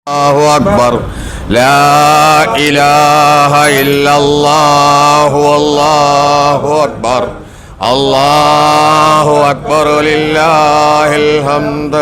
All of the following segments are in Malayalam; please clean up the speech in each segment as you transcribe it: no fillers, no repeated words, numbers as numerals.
الله أكبر لا إله إلا الله والله أكبر الله أكبر لله الحمد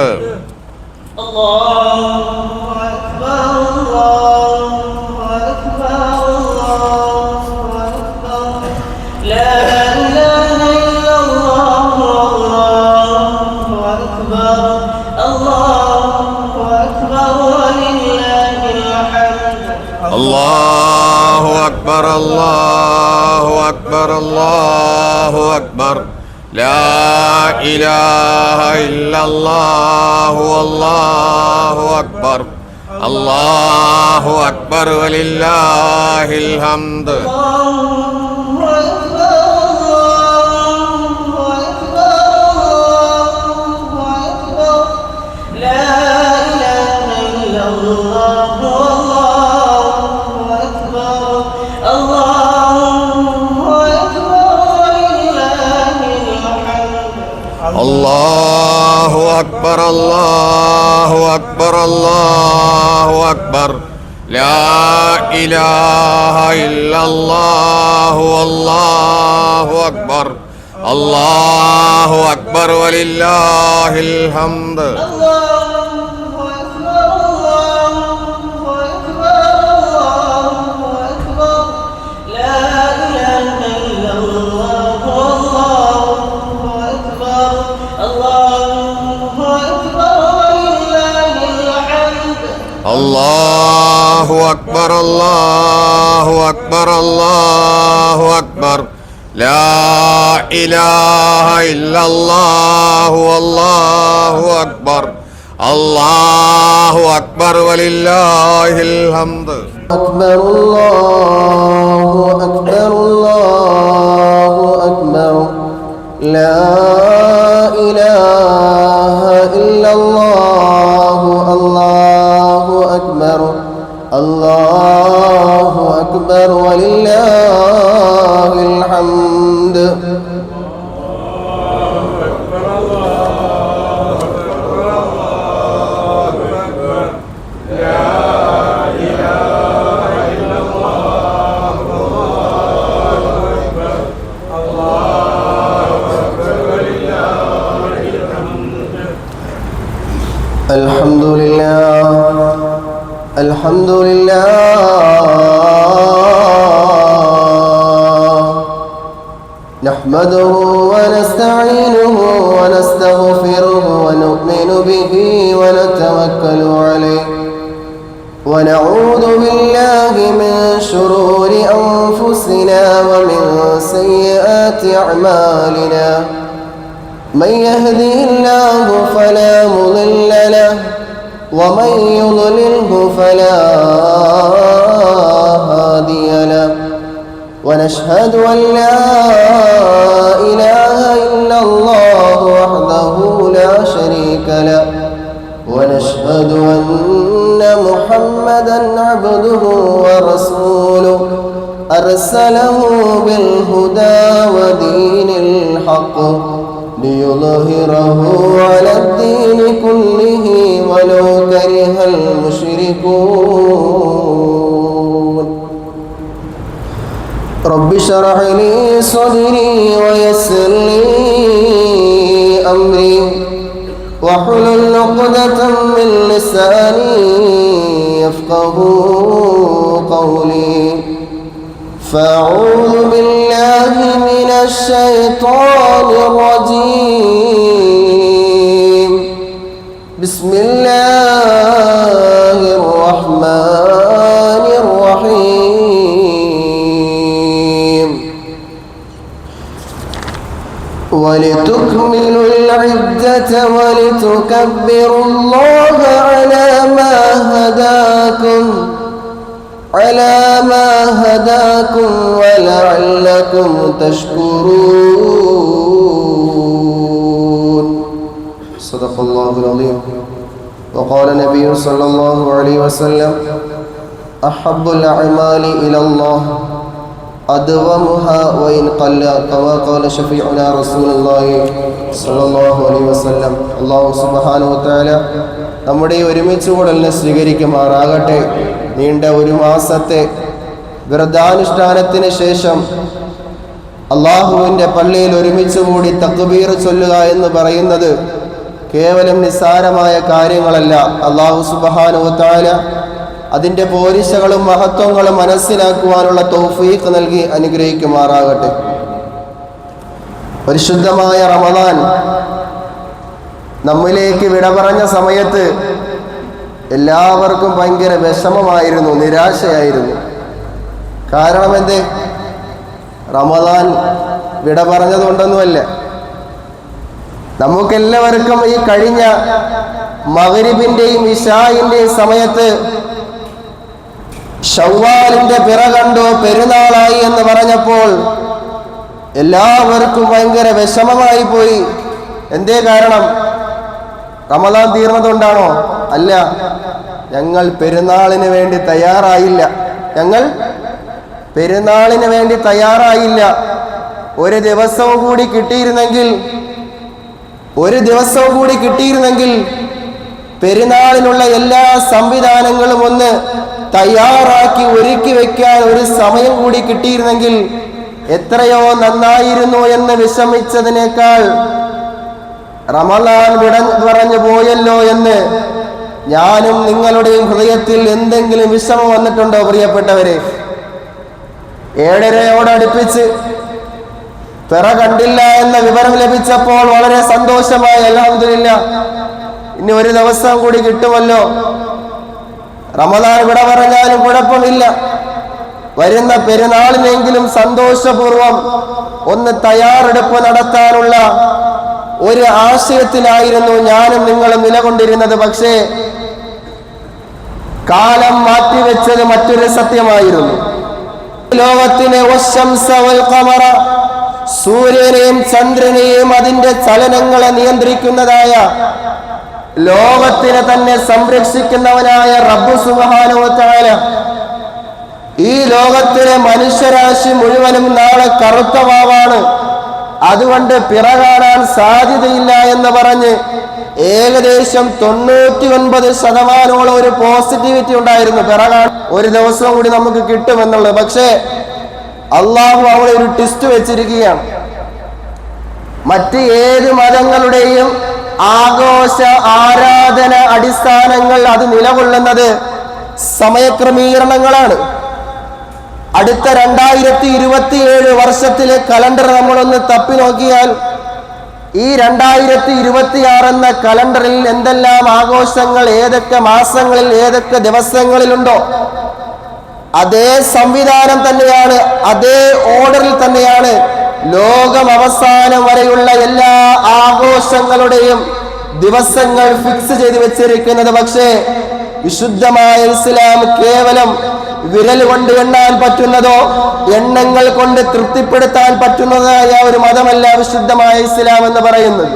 الله أكبر الله أكبر الله أكبر لا إله إلا الله والله أكبر الله أكبر ولله الحمد الله أكبر الله أكبر الله أكبر لا إله إلا الله والله أكبر الله أكبر ولله الحمد الله أكبر الله أكبر الله أكبر لا إله إلا الله والله أكبر الله أكبر ولله الحمد الله أكبر الله أكبر الله أكبر لا إله إلا الله والله أكبر الله أكبر ولله الحمد أكبر الله أكبر الله أكبر لا إله إلا الله الله أكبر الله أكبر ولله الحمد الحمد لله الحمد لله نحمده ونستعينه ونستغفره ونؤمن به ونتوكل عليه ونعوذ بالله من شرور أنفسنا ومن سيئات أعمالنا من يهده الله فلا مضل له ومن يضلله فلا هادي له ونشهد أن لا إله إلا الله وحده لا شريك له ونشهد أن محمدا عبده ورسوله أرسله بالهدى ودين الحق ليظهره على الدين كله ولو كره المشركون رب اشرح لي صدري ويسر لي أمري واحلل عقدة من لساني يفقه قولي فأعوذ بالله من الشيطان الرجيم بسم الله الرحمن الرحيم ولتكملوا العدة ولتكبروا الله على ما هداكم ولعلكم تشكرون صدق الله العظيم وقال النبي صلى الله عليه وسلم أحب الأعمال إلى الله أدومها وإن قل كما قال شفيعنا رسول الله صلى الله عليه وسلم الله سبحانه وتعالى നമ്മുടെ ഈ ഒരുമിച്ച് കൂടലിനെ സ്വീകരിക്കുമാറാകട്ടെ. നീണ്ട ഒരു മാസത്തെ വ്രതാനുഷ്ഠാനത്തിന് ശേഷം അള്ളാഹുവിൻ്റെ പള്ളിയിൽ ഒരുമിച്ച് കൂടി തക്ബീർ ചൊല്ലുക എന്ന് പറയുന്നത് കേവലം നിസ്സാരമായ കാര്യങ്ങളല്ല. അള്ളാഹു സുബ്ഹാനഹു വ തആല അതിൻ്റെ പോരിശകളും മഹത്വങ്ങളും മനസ്സിലാക്കുവാനുള്ള തൗഫീഖ് നൽകി അനുഗ്രഹിക്കുമാറാകട്ടെ. പരിശുദ്ധമായ റമദാൻ നമ്മിലേക്ക് വിട പറഞ്ഞ സമയത്ത് എല്ലാവർക്കും ഭയങ്കര വിഷമമായിരുന്നു, നിരാശയായിരുന്നു. കാരണം എന്തേ? റമദാൻ വിട പറഞ്ഞതുകൊണ്ടൊന്നുമല്ല. നമുക്കെല്ലാവർക്കും ഈ കഴിഞ്ഞ മഗ്രിബിന്റെയും ഇശാഇന്റെയും സമയത്ത് ശവ്വാലിന്റെ പിറ കണ്ടു, പെരുന്നാളായി എന്ന് പറഞ്ഞപ്പോൾ എല്ലാവർക്കും ഭയങ്കര വിഷമമായി പോയി. എന്തേ കാരണം? റമദാൻ തീർന്നതുകൊണ്ടാണോ? അല്ല, ഞങ്ങൾ പെരുന്നാളിന് വേണ്ടി തയ്യാറായില്ല. ഒരു ദിവസവും കൂടി കിട്ടിയിരുന്നെങ്കിൽ പെരുന്നാളിനുള്ള എല്ലാ സംവിധാനങ്ങളും ഒന്ന് തയ്യാറാക്കി ഒരുക്കി വെക്കാൻ ഒരു സമയം കൂടി കിട്ടിയിരുന്നെങ്കിൽ എത്രയോ നന്നായിരുന്നു എന്ന് വിഷമിച്ചതിനേക്കാൾ റമദാൻ പറഞ്ഞു പോയല്ലോ എന്ന് ഞാനും നിങ്ങളുടെയും ഹൃദയത്തിൽ എന്തെങ്കിലും വിഷമം വന്നിട്ടുണ്ടോ പ്രിയപ്പെട്ടവരെ? 7:30 പിറ കണ്ടില്ല എന്ന വിവരം ലഭിച്ചപ്പോൾ വളരെ സന്തോഷമായി. അൽഹംദുലില്ലാഹ്, ഇനി ഒരു ദിവസം കൂടി കിട്ടുമല്ലോ. റമദാൻ വിട പറഞ്ഞാലും കുഴപ്പമില്ല, വരുന്ന പെരുന്നാളിനെങ്കിലും സന്തോഷപൂർവം ഒന്ന് തയ്യാറെടുപ്പ് നടത്താനുള്ള ഒരു ആശയത്തിലായിരുന്നു ഞാനും നിങ്ങളും നിലകൊണ്ടിരുന്നത്. പക്ഷേ കാലം മാറ്റിവെച്ചത് മറ്റൊരു സത്യമായിരുന്നു. ലോകത്തിനെ സൂര്യനെയും ചന്ദ്രനെയും അതിന്റെ ചലനങ്ങളെ നിയന്ത്രിക്കുന്നതായ, ലോകത്തിനെ തന്നെ സംരക്ഷിക്കുന്നവനായ റബ്ബ് സുബ്ഹാനഹു വ തആല ഈ ലോകത്തിലെ മനുഷ്യരാശി മുഴുവനും നാളെ കറുത്ത വാവാണ്, അതുകൊണ്ട് പിറ കാണാൻ സാധ്യതയില്ല എന്ന് പറഞ്ഞ് ഏകദേശം 99% ഒരു പോസിറ്റിവിറ്റി ഉണ്ടായിരുന്നു. പിറ കാണാൻ ഒരു ദിവസം കൂടി നമുക്ക് കിട്ടുമെന്നുള്ളത്. പക്ഷേ അള്ളാഹു അവിടെ ഒരു ട്വിസ്റ്റ് വെച്ചിരിക്കുകയാണ്. മറ്റ് ഏത് മതങ്ങളുടെയും ആഘോഷ ആരാധന അടിസ്ഥാനങ്ങൾ അത് നിലകൊള്ളുന്നത് സമയക്രമീകരണങ്ങളാണ്. അടുത്ത 2027 വർഷത്തിലെ കലണ്ടർ നമ്മളൊന്ന് തപ്പി നോക്കിയാൽ ഈ 2026 എന്ന കലണ്ടറിൽ എന്തെല്ലാം ആഘോഷങ്ങൾ ഏതൊക്കെ മാസങ്ങളിൽ ഏതൊക്കെ ദിവസങ്ങളിലുണ്ടോ അതേ സംവിധാനം തന്നെയാണ്, അതേ ഓർഡറിൽ തന്നെയാണ് ലോകം അവസാനം വരെയുള്ള എല്ലാ ആഘോഷങ്ങളുടെയും ദിവസങ്ങൾ ഫിക്സ് ചെയ്ത് വെച്ചിരിക്കുന്നത്. പക്ഷേ വിശുദ്ധമായ ഇസ്ലാം കേവലം വിരൽ കൊണ്ട് എണ്ണാൻ പറ്റുന്നതോ എണ്ണങ്ങൾ കൊണ്ട് തൃപ്തിപ്പെടുത്താൻ പറ്റുന്നതായ ഒരു മതമല്ല വിശുദ്ധമായ ഇസ്ലാം എന്ന് പറയുന്നത്.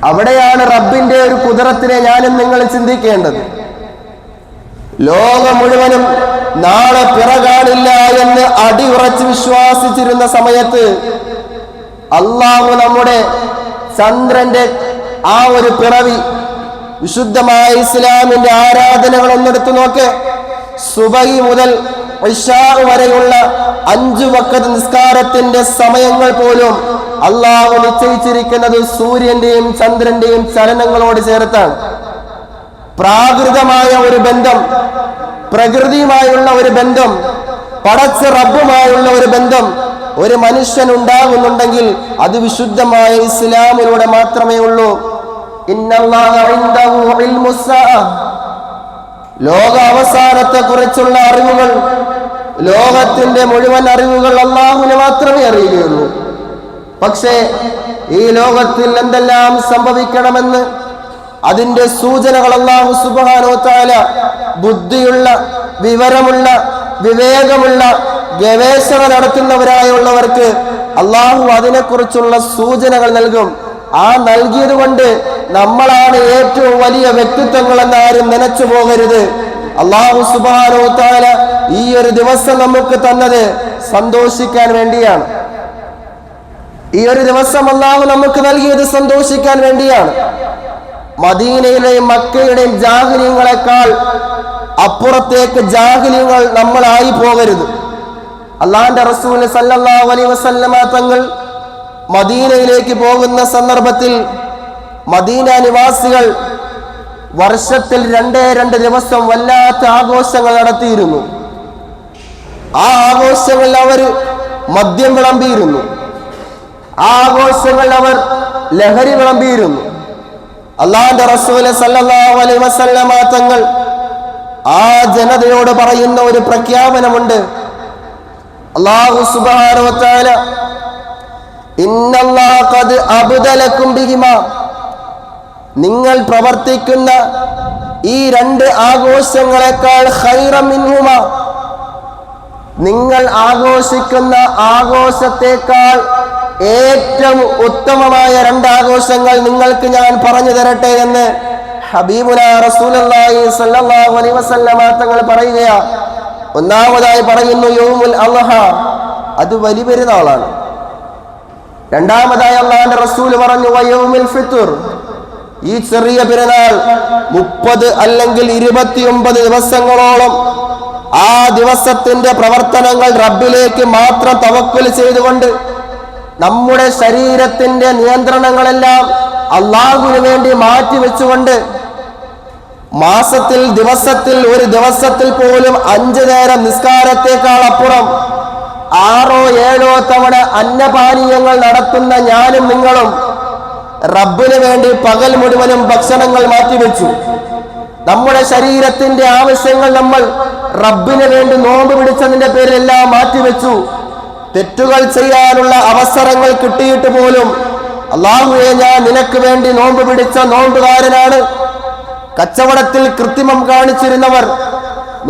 അവിടെയാണ് റബ്ബിന്റെ ഒരു കുദറത്തിനെ ഞാനും നിങ്ങൾ ചിന്തിക്കേണ്ടത്. ലോകം മുഴുവനും നാളെ പിറ കാണില്ല എന്ന് അടിയുറച്ച് വിശ്വാസിച്ചിരുന്ന സമയത്ത് അള്ളാഹു നമ്മുടെ ചന്ദ്രന്റെ ആ ഒരു പിറവി, വിശുദ്ധമായ ഇസ്ലാമിന്റെ ആരാധനകൾ ഒന്നെടുത്തു നോക്ക്. സുബഹി മുതൽ ഇശാ വരെയുള്ള 5 വഖത്ത് നിസ്കാരത്തിന്റെ സമയങ്ങൾ പോലും അള്ളാഹു നിശ്ചയിച്ചിരിക്കുന്നത് സൂര്യന്റെയും ചന്ദ്രന്റെയും ചലനങ്ങളോട് ചേർത്താണ്. പ്രാകൃതമായ ഒരു ബന്ധം, പ്രകൃതിയുമായുള്ള ഒരു ബന്ധം, പടച്ച റബ്ബുമായുള്ള ഒരു ബന്ധം ഒരു മനുഷ്യൻ ഉണ്ടാകുന്നുണ്ടെങ്കിൽ അത് വിശുദ്ധമായ ഇസ്ലാമിലൂടെ മാത്രമേ ഉള്ളൂ. ഇന്നല്ലാഹ ഇൻദഹു ഇൽമുസ്സാഅ, ലോക അവസാനത്തെ കുറിച്ചുള്ള അറിവുകൾ, ലോകത്തിന്റെ മുഴുവൻ അറിവുകൾ അള്ളാഹുവിന് മാത്രമേ അറിയുകയുള്ളൂ. പക്ഷേ ഈ ലോകത്തിൽ എന്തെല്ലാം സംഭവിക്കണമെന്ന് അതിന്റെ സൂചനകൾ അല്ലാഹു സുബ്ഹാനഹു വ തആല ബുദ്ധിയുള്ള, വിവരമുള്ള, വിവേകമുള്ള, ഗവേഷണ നടത്തുന്നവരായുള്ളവർക്ക് അള്ളാഹു അതിനെക്കുറിച്ചുള്ള സൂചനകൾ നൽകും. ആ നൽകിയത് കൊണ്ട് നമ്മളാണ് ഏറ്റവും വലിയ വ്യക്തിത്വങ്ങൾ എന്നാരും നനച്ചു പോകരുത്. അള്ളാഹു സുബ്ഹാനഹു വ തആല ഈ ഒരു ദിവസം നമുക്ക് തന്നത് സന്തോഷിക്കാൻ വേണ്ടിയാണ്. ഈ ഒരു ദിവസം അള്ളാഹു നമുക്ക് നൽകിയത് സന്തോഷിക്കാൻ വേണ്ടിയാണ്. മദീനയിലെയും മക്കയുടെയും ജാഹിലിയങ്ങളെക്കാൾ അപ്പുറത്തേക്ക് ജാഹിലിയങ്ങൾ നമ്മളായി പോകരുത്. അള്ളാഹുവിന്റെ റസൂൽ സല്ലല്ലാഹു അലൈഹി വസല്ലമ തങ്ങൾ മദീനയിലേക്ക് പോകുന്ന സന്ദർഭത്തിൽ മദീന നിവാസികൾ വർഷത്തിൽ 2 ദിവസം വല്ലാത്ത ആഘോഷങ്ങൾ നടത്തിയിരുന്നു. ആ ആഘോഷങ്ങളിൽ അവർ മദ്യം വിളമ്പിയിരുന്നു. ആ ആഘോഷങ്ങളിൽ അവർ ലഹരി വിളമ്പിയിരുന്നു. അള്ളാഹുവിന്റെ റസൂൽ സല്ലല്ലാഹു അലൈഹി വസല്ലമ തങ്ങൾ ആ ജനതയോട് പറയുന്ന ഒരു പ്രഖ്യാപനമുണ്ട്. അല്ലാഹു സുബ്ഹാനഹു വ തആല ഇന്നല്ലാഹ ഖദ് അബ്ദലക്കും ബിഹിമാ, നിങ്ങൾ പ്രവർത്തിക്കുന്ന ഈ 2 ആഘോഷങ്ങളെക്കാൾ ഖൈറൻ മിൻഹുമാ, നിങ്ങൾ ആഘോഷിക്കുന്ന ആഘോഷത്തെക്കാൾ ഏറ്റവും ഉത്തമമായ 2 ആഘോഷങ്ങൾ നിങ്ങൾക്ക് ഞാൻ പറഞ്ഞു തരട്ടെ എന്ന് ഹബീബുനാ റസൂലുള്ളാഹി സ്വല്ലല്ലാഹു അലൈഹി വസല്ലമ തങ്ങൾ പറയുകയാ. ഒന്നാമതായി പറയുന്നു യൗമുൽ അദ്ഹ, അത് വലിയ പെരുന്നാളാണ്. രണ്ടാമതായി അല്ലാഹുവിന്റെ റസൂൽ പറഞ്ഞു വയൗമുൽ ഫിത്ർ, ഈ ചെറിയ പെരുന്നാൾ 30 അല്ലെങ്കിൽ 29 ദിവസങ്ങളോളം ആ ദിവസത്തിന്റെ പ്രവർത്തനങ്ങൾ റബ്ബിലേക്ക് മാത്രം തവക്കുൽ ചെയ്തുകൊണ്ട് നമ്മുടെ ശരീരത്തിന്റെ നിയന്ത്രണങ്ങളെല്ലാം അള്ളാഹുവിന് വേണ്ടി മാറ്റിവെച്ചുകൊണ്ട് മാസത്തിൽ ഒരു ദിവസത്തിൽ പോലും 5 നേരം നിസ്കാരത്തെക്കാൾ അപ്പുറം 6-7 തവണ അന്നപാനീയങ്ങൾ നടത്തുന്ന ഞാനും നിങ്ങളും റബ്ബിന് വേണ്ടി പകൽ മുഴുവനും ഭക്ഷണങ്ങൾ മാറ്റിവെച്ചു. നമ്മുടെ ശരീരത്തിന്റെ ആവശ്യങ്ങൾ നമ്മൾ റബ്ബിന് വേണ്ടി നോമ്പ് പിടിച്ചതിന്റെ പേരിലെല്ലാം മാറ്റിവെച്ചു. തെറ്റുകൾ ചെയ്യാനുള്ള അവസരങ്ങൾ കിട്ടിയിട്ട് പോലും അല്ലാഹുവേ, ഞാൻ നിനക്ക് വേണ്ടി നോമ്പ് പിടിച്ച നോമ്പുകാരനാണ്. കച്ചവടത്തിൽ കൃത്രിമം കാണിച്ചിരുന്നവർ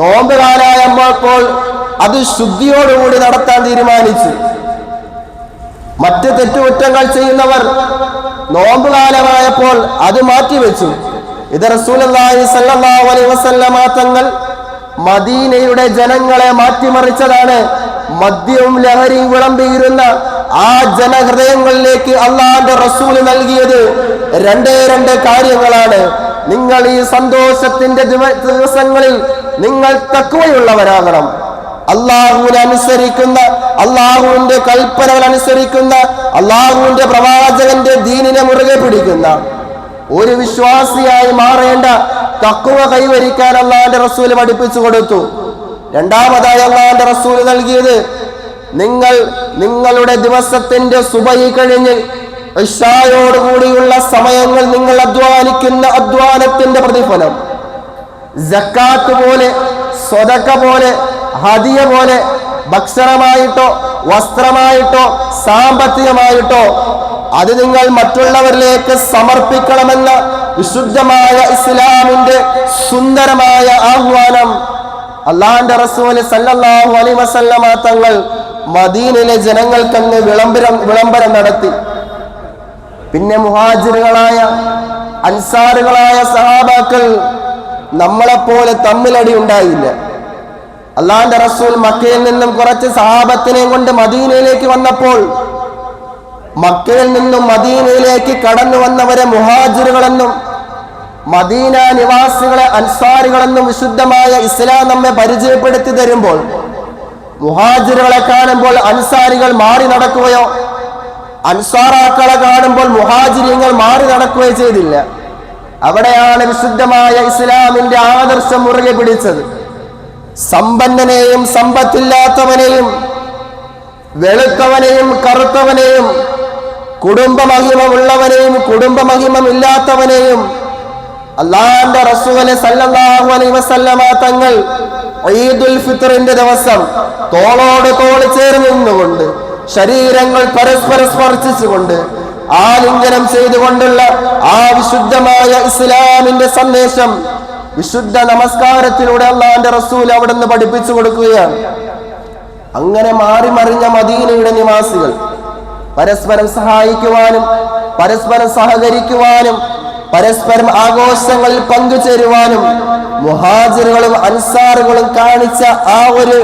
നോമ്പ് കാലമായപ്പോൾ അത് ശുദ്ധിയോടുകൂടി നടത്താൻ തീരുമാനിച്ചു. മറ്റ് തെറ്റുകുറ്റങ്ങൾ ചെയ്യുന്നവർ നോമ്പ് കാലമായപ്പോൾ അത് മാറ്റിവെച്ചു. ഇത് റസൂലുള്ളാഹി സ്വല്ലല്ലാഹു അലൈഹി വസല്ലമ തങ്ങൾ മദീനയുടെ ജനങ്ങളെ മാറ്റിമറിച്ചതാണ്. മദ്യവും ലഹരിയും വിളമ്പിയിരുന്ന ആ ജനഹൃദയങ്ങളിലേക്ക് അള്ളാഹുവിന്റെ റസൂൽ നൽകിയത് 2 കാര്യങ്ങളാണ്. നിങ്ങൾ ഈ സന്തോഷത്തിന്റെ ദിവസങ്ങളിൽ നിങ്ങൾ തഖ്വയുള്ളവരാകണം. അള്ളാഹുവിനെ അനുസരിക്കുന്ന, അള്ളാഹുവിന്റെ കൽപ്പനകൾ അനുസരിക്കുന്ന, അള്ളാഹുവിന്റെ പ്രവാചകന്റെ ദീനിനെ മുറുകെ പിടിക്കുന്ന ഒരു വിശ്വാസിയായി മാറേണ്ട തഖ്വ കൈവരിക്കാൻ അള്ളാഹുവിന്റെ റസൂൽ പഠിപ്പിച്ചു കൊടുത്തു. രണ്ടാമതായി അള്ളാഹുവിന്റെ റസൂൽ നൽകിയത്, നിങ്ങൾ നിങ്ങളുടെ ദിവസത്തിന്റെ സുബഹി കഴിഞ്ഞ് ഇശായോടുകൂടിയുള്ള സമയങ്ങൾ നിങ്ങൾ അധ്വാനിക്കുന്ന അധ്വാനത്തിന്റെ പ്രതിഫലം സക്കാത്ത് പോലെ, സ്വതക്ക പോലെ, ഹദിയ പോലെ, ഭക്ഷണമായിട്ടോ വസ്ത്രമായിട്ടോ സാമ്പത്തികമായിട്ടോ അത് നിങ്ങൾ മറ്റുള്ളവരിലേക്ക് സമർപ്പിക്കണമെന്ന വിശുദ്ധമായ ഇസ്ലാമിന്റെ സുന്ദരമായ ആഹ്വാനം അള്ളാഹുവിന്റെ റസൂൽ സല്ലല്ലാഹു അലൈഹി വസല്ലമ തങ്ങൾ മദീനയിലെ ജനങ്ങൾക്കങ്ങ് വിളംബരം നടത്തി. പിന്നെ മുഹാജിറുകളായ അൻസാറുകളായ സഹാബാക്കൾ നമ്മളെപ്പോലെ തമ്മിലടി ഉണ്ടായില്ല. അള്ളാഹുവിന്റെ റസൂൽ മക്കയിൽ നിന്നും കുറച്ച് സഹാബത്തിനെയും കൊണ്ട് മദീനയിലേക്ക് വന്നപ്പോൾ മക്കയിൽ നിന്നും മദീനയിലേക്ക് കടന്നു വന്നവരെ മുഹാജിറുകളെന്നും മദീന നിവാസികളെ അൻസാരികളെന്നും വിശുദ്ധമായ ഇസ്ലാം നമ്മെ പരിചയപ്പെടുത്തി തരുമ്പോൾ മുഹാജിറുകളെ കാണുമ്പോൾ അൻസാരികൾ മാറി നടക്കുകയോ അൻസാറാക്കളെ കാണുമ്പോൾ മുഹാജിരിങ്ങൾ മാറി നടക്കുകയോ ചെയ്തില്ല. അവിടെയാണ് വിശുദ്ധമായ ഇസ്ലാമിന്റെ ആദർശം മുറുകെ പിടിച്ചത്. സമ്പന്നനെയും സമ്പത്തില്ലാത്തവനെയും വെളുത്തവനെയും കറുത്തവനെയും കുടുംബമഹിമമുള്ളവനെയും കുടുംബമഹിമമില്ലാത്തവനെയും അല്ലാഹുവിന്റെ റസൂൽ സല്ലല്ലാഹു അലൈഹി വസല്ലമ തങ്ങൾ ഈദുൽ ഫിത്റിന്റെ ദിവസം തോളോട് തോൾ ചേർന്ന് നിന്നുകൊണ്ട് ശരീരങ്ങൾ പരസ്പരം സ്പർശിച്ചുകൊണ്ട് ആലിംഗനം ചെയ്തുകൊണ്ടുള്ള ആ വിശുദ്ധമായ ഇസ്ലാമിന്റെ സന്ദേശം വിശുദ്ധ നമസ്കാരത്തിലൂടെ അല്ലാഹുവിന്റെ റസൂൽ അവിടുന്ന് പഠിപ്പിച്ചു കൊടുക്കുകയാണ്. അങ്ങനെ മാറി മറിഞ്ഞ മദീനയുടെ നിവാസികൾ പരസ്പരം സഹായിക്കുവാനും പരസ്പരം സഹകരിക്കുവാനും പരസ്പരം ആഘോഷങ്ങളിൽ പങ്കുചേരുവാനും മുഹാജിറുകളും അൻസാറുകളും കാണിച്ച ആ ഒരു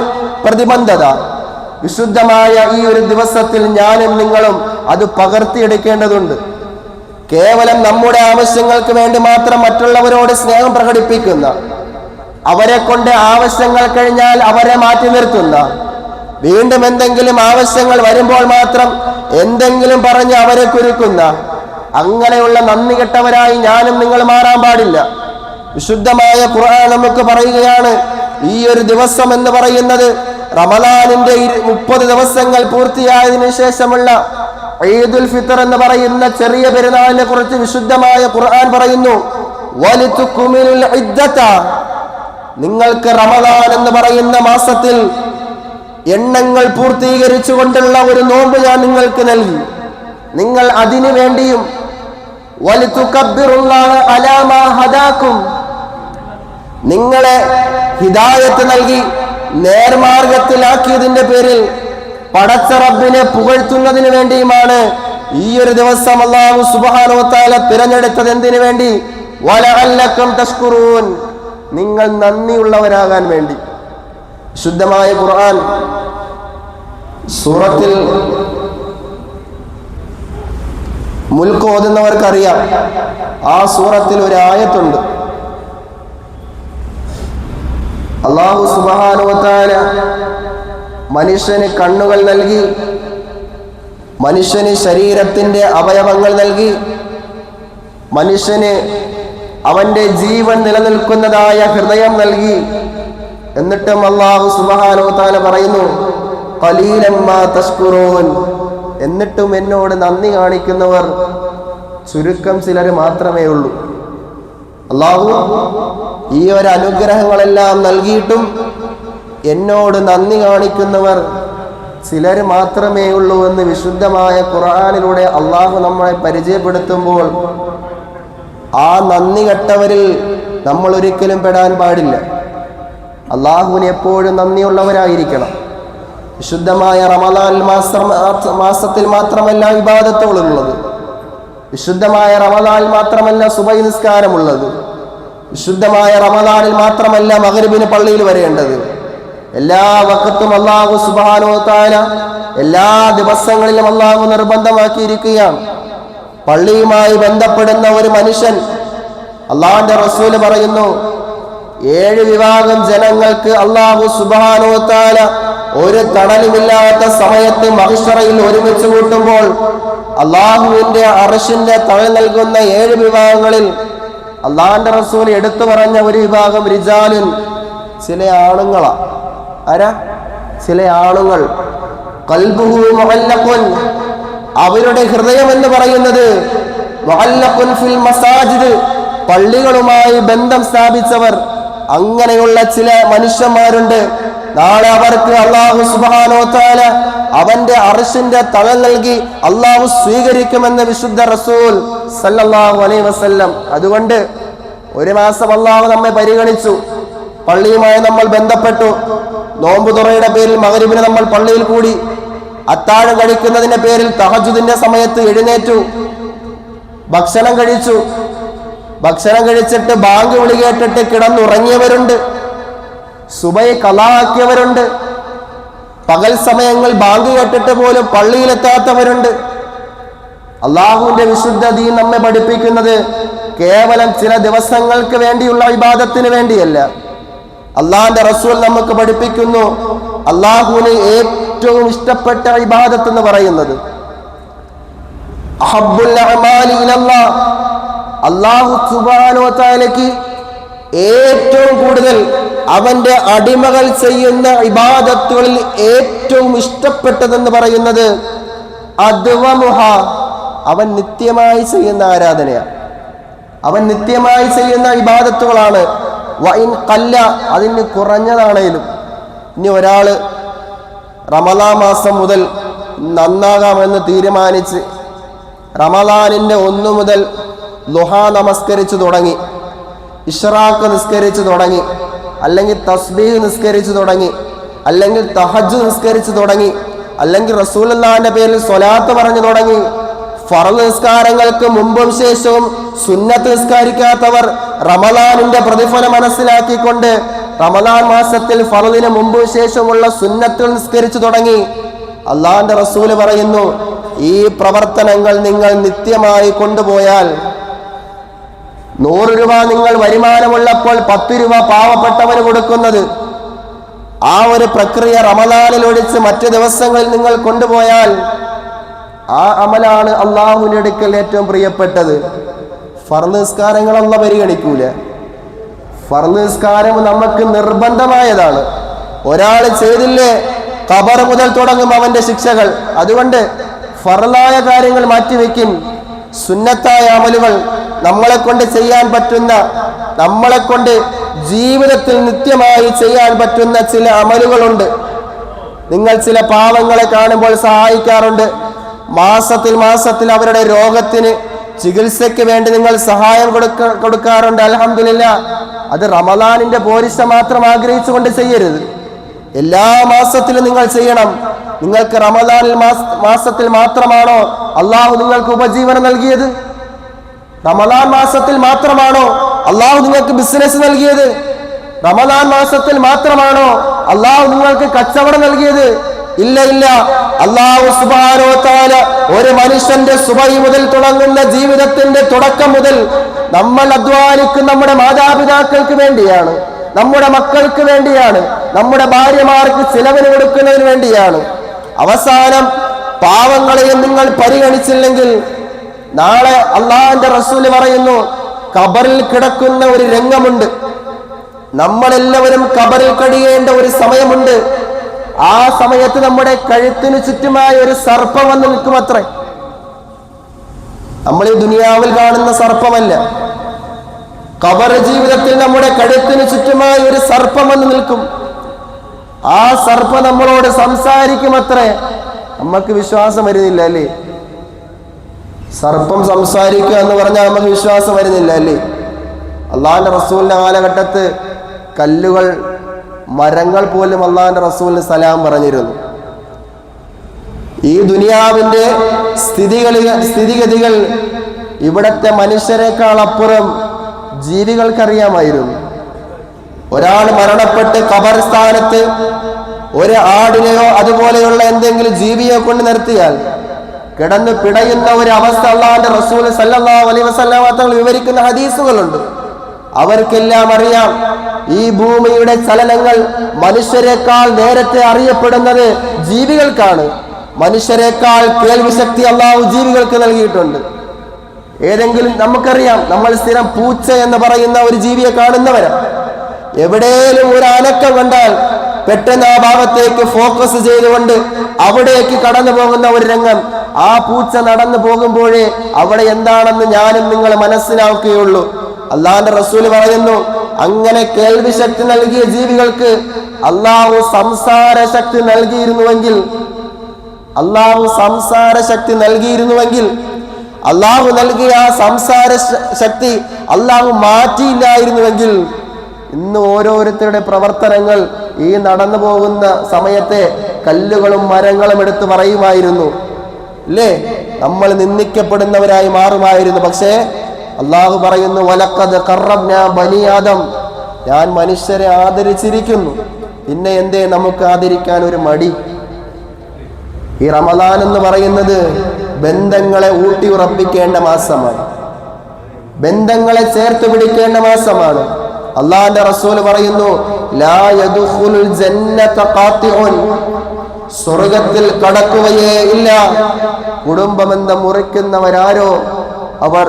പ്രതിബദ്ധത വിശുദ്ധമായ ഈ ഒരു ദിവസത്തിൽ ഞാനും നിങ്ങളും അത് പകർത്തിയെടുക്കേണ്ടതുണ്ട്. കേവലം നമ്മുടെ ആവശ്യങ്ങൾക്ക് വേണ്ടി മാത്രം മറ്റുള്ളവരോട് സ്നേഹം പ്രകടിപ്പിക്കുന്ന, അവരെ കൊണ്ട് ആവശ്യങ്ങൾ കഴിഞ്ഞാൽ അവരെ മാറ്റി നിർത്തുന്ന, വീണ്ടും എന്തെങ്കിലും ആവശ്യങ്ങൾ വരുമ്പോൾ മാത്രം എന്തെങ്കിലും പറഞ്ഞ് അവരെ കുരുക്കുന്ന, അങ്ങനെയുള്ള നന്ദി കെട്ടവരായി ഞാനും നിങ്ങൾ മാറാൻ പാടില്ല. വിശുദ്ധമായ ഖുർആൻ നമുക്ക് പറയുകയാണ്, ഈ ഒരു ദിവസം എന്ന് പറയുന്നത് റമദാനിന്റെ 30 ദിവസങ്ങൾ പൂർത്തിയായതിനു ശേഷമുള്ള ഈദുൽ ഫിത്ർ എന്ന് പറയുന്ന ചെറിയ പെരുന്നാളിനെ കുറിച്ച് വിശുദ്ധമായ ഖുർആൻ പറയുന്നു, വലിതുക്മിലുൽ ഇദ്ദത, നിങ്ങൾക്ക് റമദാൻ എന്ന് പറയുന്ന മാസത്തിൽ എണ്ണങ്ങൾ പൂർത്തീകരിച്ചുകൊണ്ടുള്ള ഒരു നോമ്പ് ഞാൻ നിങ്ങൾക്ക് നൽകി. നിങ്ങൾ അതിനു വേണ്ടിയും വലിതുകബ്ബിറുല്ലാഹ അലാ മാ ഹദാകും, നിങ്ങളെ ഹിദായത്ത് നൽകി നേർമാർഗത്തിലാക്കിയതിന്റെ പേരിൽ പടച്ച റബ്ബിനെ പുകഴ്ത്തുന്നതിന് വേണ്ടിയുമാണ് ഈ ഒരു ദിവസം അല്ലാഹു സുബ്ഹാനഹു വ തആല തിരഞ്ഞെടുത്തത്. എന്തിനു വേണ്ടി? വലഅല്ലക്കും തഷ്കുറൂൻ, നിങ്ങൾ നന്ദിയുള്ളവരാകാൻ വേണ്ടി. ശുദ്ധമായ ഖുർആൻ സൂറത്തിൽ മുൽക്ക് ഓതുന്നവർക്കറിയാം, ആ സൂറത്തിൽ ഒരു ആയത്തുണ്ട്. അല്ലാഹു സുബ്ഹാനഹു വ തആല മനുഷ്യന് കണ്ണുകൾ നൽകി, മനുഷ്യന് ശരീരത്തിന്റെ അവയവങ്ങൾ നൽകി, മനുഷ്യന് അവന്റെ ജീവൻ നിലനിൽക്കുന്നതായ ഹൃദയം നൽകി. എന്നിട്ടും അല്ലാഹു സുബ്ഹാനഹു വ തആല പറയുന്നു, ഖലീലൻ മാ തഷ്കുറൂൻ, എന്നിട്ടും എന്നോട് നന്ദി കാണിക്കുന്നവർ ചുരുക്കം ചിലർ മാത്രമേ ഉള്ളൂ. അല്ലാഹു ഈ ഒരു അനുഗ്രഹങ്ങളെല്ലാം നൽകിയിട്ടും എന്നോട് നന്ദി കാണിക്കുന്നവർ ചിലർ മാത്രമേ ഉള്ളൂ എന്ന് വിശുദ്ധമായ ഖുർആനിലൂടെ അള്ളാഹു നമ്മളെ പരിചയപ്പെടുത്തുമ്പോൾ, ആ നന്ദി കെട്ടവരിൽ നമ്മൾ ഒരിക്കലും പെടാൻ പാടില്ല. അള്ളാഹുവിന് എപ്പോഴും നന്ദിയുള്ളവരായിരിക്കണം. വിശുദ്ധമായ റമദാൻ മാസത്തിൽ മാത്രമല്ല ഇബാദത്തുകളുള്ളത്, വിശുദ്ധമായ റമദാനിൽ മാത്രമല്ല സുബഹി നിസ്കാരമുള്ളത്, വിശുദ്ധമായ റമദാനിൽ മാത്രമല്ല മഗ്രിബിന് പള്ളിയിൽ വരേണ്ടത്. എല്ലാ വഖത്തും അല്ലാഹു സുബ്ഹാനഹു വ തആല എല്ലാ ദിവസങ്ങളിലും അല്ലാഹു നിർബന്ധമാക്കിയിരിക്കുകയാണ്. പള്ളിയുമായി ബന്ധപ്പെടുന്ന ഒരു മനുഷ്യൻ, അല്ലാഹുവിന്റെ റസൂൽ പറയുന്നു, 7 വിഭാഗം ജനങ്ങൾക്ക് അല്ലാഹു സുബ്ഹാനഹു വ തആല ഒരു തണലുമില്ലാത്ത സമയത്ത് മഹ്ശറയിൽ ഒരുമിച്ച് കൂട്ടുമ്പോൾ അല്ലാഹുവിന്റെ അർശിന്റെ തണൽ നൽകുന്ന 7 വിഭാഗങ്ങളിൽ അല്ലാഹുവിന്റെ റസൂൽ എടുത്തു പറഞ്ഞ ഒരു വിഭാഗം റിജാലുൻ, ചില ആണുങ്ങളാ. ആരാ? ചില ആണുങ്ങൾ. ഖൽബുഹു മുഅല്ലഖുൻ, അവരുടെ ഹൃദയം എന്ന് പറയുന്നത് മുഅല്ലഖുൻ ഫിൽ മസാജിദ്, പള്ളികളുമായി ബന്ധം സ്ഥാപിച്ചവർ. അങ്ങനെയുള്ള ചില മനുഷ്യന്മാരുണ്ട്. നാളെ അവർക്ക് അല്ലാഹു സുബ്ഹാനഹു വ തആല അവന്റെ അർശിന്റെ തണൽ നൽകി അല്ലാഹു സ്വീകരിക്കുമെന്ന് വിശുദ്ധ റസൂൽ സല്ലല്ലാഹു അലൈഹി വസല്ലം. അതുകൊണ്ട് ഒരു മാസം അല്ലാഹു നമ്മെ പരിഗണിച്ചു, പള്ളിയുമായി നമ്മൾ ബന്ധപ്പെട്ടു, നോമ്പ് തുറയുടെ പേരിൽ മഗ്രിബിന് നമ്മൾ പള്ളിയിൽ കൂടി, അത്താഴം കഴിക്കുന്നതിന്റെ പേരിൽ തഹജ്ജുദിന്റെ സമയത്ത് എഴുന്നേറ്റു, ഭക്ഷണം കഴിച്ചു, ഭക്ഷണം കഴിച്ചിട്ട് ബാങ്ക് വിളി കേട്ടിട്ട് കിടന്നുറങ്ങിയവരുണ്ട്, സുബഹി ഖളാക്കിയവരുണ്ട്, പകൽ സമയങ്ങൾ ബാങ്ക് കേട്ടിട്ട് പോലും പള്ളിയിലെത്താത്തവരുണ്ട്. അള്ളാഹുവിന്റെ വിശുദ്ധ ദീൻ നമ്മെ പഠിപ്പിക്കുന്നത് കേവലം ചില ദിവസങ്ങൾക്ക് വേണ്ടിയുള്ള ഇബാദത്തിന് വേണ്ടിയല്ല. അള്ളാഹിന്റെ റസൂൽ നമുക്ക് പഠിപ്പിക്കുന്നു, അള്ളാഹുവിന് ഏറ്റവും ഇഷ്ടപ്പെട്ട ഇബാദത്ത് എന്ന് പറയുന്നത് അഹബ്ബുൽ അഅമാലി ഇലല്ലാഹ്, അല്ലാഹു സുബ്ഹാനഹു വ തആലയ്ക്ക് ഏറ്റവും കൂടുതൽ അവന്റെ അടിമകൾ ചെയ്യുന്ന ഇബാദത്തുകളിൽ ഏറ്റവും ഇഷ്ടപ്പെട്ടതെന്ന് പറയുന്നത് അദ്വമുഹ, അവൻ നിത്യമായി ചെയ്യുന്ന ആരാധനയാണ്, അവൻ നിത്യമായി ചെയ്യുന്ന ഇബാദത്തുകളാണ്. വഇൻ ഖല്ല, അതിന് കുറഞ്ഞതാണേലും. ഇനി ഒരാള് റമദാൻ മാസം മുതൽ നന്നാകാമെന്ന് തീരുമാനിച്ച് റമദാനിന്റെ 1 മുതൽ ളുഹാ നമസ്കരിച്ചു തുടങ്ങി, ഇശ്റാഖ് നിസ്കരിച്ചു തുടങ്ങി, അല്ലെങ്കിൽ തസ്ബീഹ് നിസ്കരിച്ചു തുടങ്ങി, അല്ലെങ്കിൽ തഹജ്ജുദ് നിസ്കരിച്ചു തുടങ്ങി, അല്ലെങ്കിൽ റസൂലുള്ളാഹിന്റെ പേരിൽ സ്വലാത്ത് പറഞ്ഞു തുടങ്ങി. ഫർള് നിസ്കാരങ്ങൾക്ക് മുമ്പും ശേഷവും സുന്നത്ത് നിസ്കരിക്കാത്തവർ റമദാനിന്റെ പ്രതിഫലം മനസ്സിലാക്കിക്കൊണ്ട് റമദാൻ മാസത്തിൽ ഫർളിന് മുമ്പും ശേഷമുള്ള സുന്നത്തുകൾ നിസ്കരിച്ചു തുടങ്ങി. അള്ളാന്റെ റസൂല് പറയുന്നു, ഈ പ്രവർത്തനങ്ങൾ നിങ്ങൾ നിത്യമായി കൊണ്ടുപോയാൽ 100 രൂപ നിങ്ങൾ വരുമാനമുള്ളപ്പോൾ 10 രൂപ പാവപ്പെട്ടവന് കൊടുക്കുന്നത്, ആ ഒരു പ്രക്രിയ റമദാനിൽ ഒഴിച്ച് മറ്റു ദിവസങ്ങളിൽ നിങ്ങൾ കൊണ്ടുപോയാൽ ആ അമലാണ് അള്ളാഹുവിന്റെ അടുക്കൽ ഏറ്റവും പ്രിയപ്പെട്ടത്. ഫർദ് നിസ്കാരങ്ങൾ അല്ലാഹു പരിഗണിക്കൂല. ഫർദ് നിസ്കാരം നമുക്ക് നിർബന്ധമായതാണ്. ഒരാൾ ചെയ്തില്ലേ ഖബർ മുതൽ തുടങ്ങും അവന്റെ ശിക്ഷകൾ. അതുകൊണ്ട് ഫർളായ കാര്യങ്ങൾ മാറ്റിവെക്കും. സുന്നത്തായ അമലുകൾ, നമ്മളെ കൊണ്ട് ചെയ്യാൻ പറ്റുന്ന, നമ്മളെ കൊണ്ട് ജീവിതത്തിൽ നിത്യമായി ചെയ്യാൻ പറ്റുന്ന ചില അമലുകളുണ്ട്. നിങ്ങൾ ചില പാവങ്ങളെ കാണുമ്പോൾ സഹായിക്കാറുണ്ട്. മാസത്തിൽ അവരുടെ രോഗത്തിന് ചികിത്സയ്ക്ക് വേണ്ടി നിങ്ങൾ സഹായം കൊടുക്കാറുണ്ട്. അൽഹംദുലില്ലാ. അത് റമദാനിന്റെ പോരിശ മാത്രം ആഗ്രഹിച്ചുകൊണ്ട് ചെയ്യരുത്. എല്ലാ മാസത്തിലും നിങ്ങൾ ചെയ്യണം. നിങ്ങൾക്ക് റമദാനിൽ മാസത്തിൽ മാത്രമാണോ അള്ളാഹു നിങ്ങൾക്ക് ഉപജീവനം നൽകിയത്? റമദാൻ മാസത്തിൽ മാത്രമാണോ അള്ളാഹു നിങ്ങൾക്ക് ബിസിനസ് നൽകിയത്? റമദാൻ മാസത്തിൽ മാത്രമാണോ അള്ളാഹു നിങ്ങൾക്ക് കച്ചവടം നൽകിയത്? ഇല്ല. അള്ളാഹു സുബ്ഹാനഹു വ തആല ഒരു മനുഷ്യന്റെ സുബഹി മുതൽ തുടങ്ങുന്ന ജീവിതത്തിന്റെ തുടക്കം മുതൽ നമ്മൾ അധ്വാനിക്കുന്ന നമ്മുടെ മാതാപിതാക്കൾക്ക് വേണ്ടിയാണ്, നമ്മുടെ മക്കൾക്ക് വേണ്ടിയാണ്, നമ്മുടെ ഭാര്യമാർക്ക് ചിലവിന് കൊടുക്കുന്നതിന് വേണ്ടിയാണ്. അവസാനം പാവങ്ങളെയും നിങ്ങൾ പരിഗണിച്ചില്ലെങ്കിൽ നാളെ അള്ളാഹുവിന്റെ റസൂല് പറയുന്നു, ഖബറിൽ കിടക്കുന്ന ഒരു രംഗമുണ്ട്. നമ്മളെല്ലാവരും ഖബറിൽ കഴിയേണ്ട ഒരു സമയമുണ്ട്. ആ സമയത്ത് നമ്മുടെ കഴുത്തിനു ചുറ്റുമായി ഒരു സർപ്പം വന്ന് നിൽക്കുമത്രേ. നമ്മൾ ഈ ദുനിയാവിൽ കാണുന്ന സർപ്പമല്ല. ഖബർ ജീവിതത്തിൽ നമ്മുടെ കഴുത്തിന് ചുറ്റുമായി ഒരു സർപ്പം വന്ന് നിൽക്കും. ആ സർപ്പം നമ്മളോട് സംസാരിക്കുമത്രേ. നമുക്ക് വിശ്വാസം വരുന്നില്ല അല്ലേ? സർപ്പം സംസാരിക്കുക എന്ന് പറഞ്ഞാൽ നമുക്ക് വിശ്വാസം വരുന്നില്ല അല്ലേ? അള്ളാഹിന്റെ റസൂലിന്റെ കാലഘട്ടത്ത് കല്ലുകൾ, മരങ്ങൾ പോലും അള്ളാഹിന്റെ റസൂലിന് സലാം പറഞ്ഞിരുന്നു. ഈ ദുനിയാവിന്റെ സ്ഥിതിഗതികൾ ഇവിടത്തെ മനുഷ്യരെക്കാൾ അപ്പുറം ജീവികൾക്കറിയാമായിരുന്നു. ഒരാൾ മരണപ്പെട്ട് ഖബർസ്ഥാനത്ത് ഒരു ആടിനെയോ അതുപോലെയുള്ള എന്തെങ്കിലും ജീവിയെ കൊണ്ട് നിർത്തിയാൽ കിടന്ന് പിടയുന്ന ഒരു അവസ്ഥ അള്ളാഹിന്റെ റസൂൽ സല്ലല്ലാഹു അലൈഹി വസല്ലം തങ്ങൾ വിവരിക്കുന്ന ഹദീസുകളുണ്ട്. അവർക്കെല്ലാം അറിയാം, ഈ ഭൂമിയുടെ ചലനങ്ങൾ മനുഷ്യരെക്കാൾ നേരത്തെ അറിയപ്പെടുന്നത് ജീവികൾക്കാണ്. മനുഷ്യരെക്കാൾ കേൾവി ശക്തി അള്ളാഹു ജീവികൾക്ക് നൽകിയിട്ടുണ്ട്. ഏതെങ്കിലും നമുക്കറിയാം, നമ്മൾ സ്ഥിരം പൂച്ച എന്ന് പറയുന്ന ഒരു ജീവിയെ കാണുന്നവരാ. എവിടെയും ഒരു അനക്കം കണ്ടാൽ പെട്ടെന്ന് ആ ഭാഗത്തേക്ക് ഫോക്കസ് ചെയ്തുകൊണ്ട് അവിടേക്ക് കടന്നു പോകുന്ന ഒരു രംഗം. ആ പൂച്ച നടന്നു പോകുമ്പോഴേ അവിടെ എന്താണെന്ന് ഞാനും നിങ്ങൾ മനസ്സിലാക്കുകയുള്ളൂ. അള്ളാഹിന്റെ റസൂല് പറയുന്നു, അങ്ങനെ കേൾവി ശക്തി നൽകിയ ജീവികൾക്ക് അള്ളാഹു സംസാര ശക്തി നൽകിയിരുന്നുവെങ്കിൽ, അള്ളാഹു നൽകിയ ആ സംസാര ശക്തി അള്ളാഹു മാറ്റിയില്ലായിരുന്നുവെങ്കിൽ ഇന്ന് ഓരോരുത്തരുടെ പ്രവർത്തനങ്ങൾ ഈ നടന്നു പോകുന്ന സമയത്തെ കല്ലുകളും മരങ്ങളും എടുത്ത് പറയുമായിരുന്നു അല്ലേ? നമ്മൾ നിന്ദിക്കപ്പെടുന്നവരായി മാറുമായിരുന്നു. പക്ഷേ അള്ളാഹു പറയുന്നു, വലഖദ് ഖറബ്നാ ബനി ആദം, ഞാൻ മനുഷ്യരെ ആദരിച്ചിരിക്കുന്നു. പിന്നെ എന്തേ നമുക്ക് ആദരിക്കാൻ ഒരു മടി? ഈ റമദാൻ എന്ന് പറയുന്നത് ബന്ധങ്ങളെ ഊട്ടിയുറപ്പിക്കേണ്ട മാസമാണ്, ബന്ധങ്ങളെ ചേർത്ത് പിടിക്കേണ്ട മാസമാണ്. അള്ളാഹിന്റെ റസൂല് പറയുന്നു, ലാ യദ്ഖുലുൽ ജന്നത ഖാതിഉൻ, സ്വർഗ്ഗത്തിൽ കടക്കുകയേ ഇല്ല കുടുംബബന്ധം മുറിക്കുന്നവരാരോ അവർ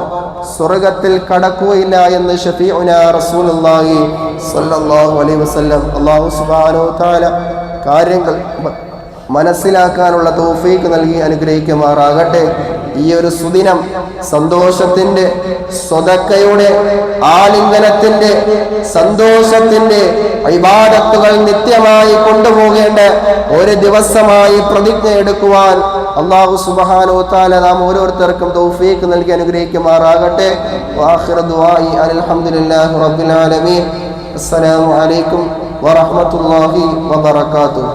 സ്വർഗ്ഗത്തിൽ കടക്കുകയില്ല എന്ന് ഷഫീഉനാ റസൂലുള്ളാഹി സ്വല്ലല്ലാഹു അലൈഹി വസല്ലം. അല്ലാഹു സുബ്ഹാനഹു വ തആല കാര്യങ്ങൾ മനസ്സിലാക്കാനുള്ള തൗഫീഖ് നൽകി അനുഗ്രഹിക്കുമാറാകട്ടെ. ഈ ഒരു സുദിനം സന്തോഷത്തിന്റെ, സ്വതക്കയുടെ, ആലിംഗനത്തിന്റെ, സന്തോഷത്തിന്റെ ഇബാദത്തുകൾ നിത്യമായി കൊണ്ടുപോകേണ്ട ഒരു ദിവസമായി പ്രതിജ്ഞ എടുക്കുവാൻ അല്ലാഹു സുബ്ഹാനഹു വ തആല നാം ഓരോരുത്തർക്കും തൗഫീഖ് നൽകി അനുഗ്രഹിക്കുമാറാകട്ടെ. വആഖിറു ദുആഇ അൽഹംദുലില്ലാഹി റബ്ബിൽ ആലമീൻ. അസ്സലാമു അലൈക്കും വറഹ്മത്തുള്ളാഹി വബറകാതുഹു.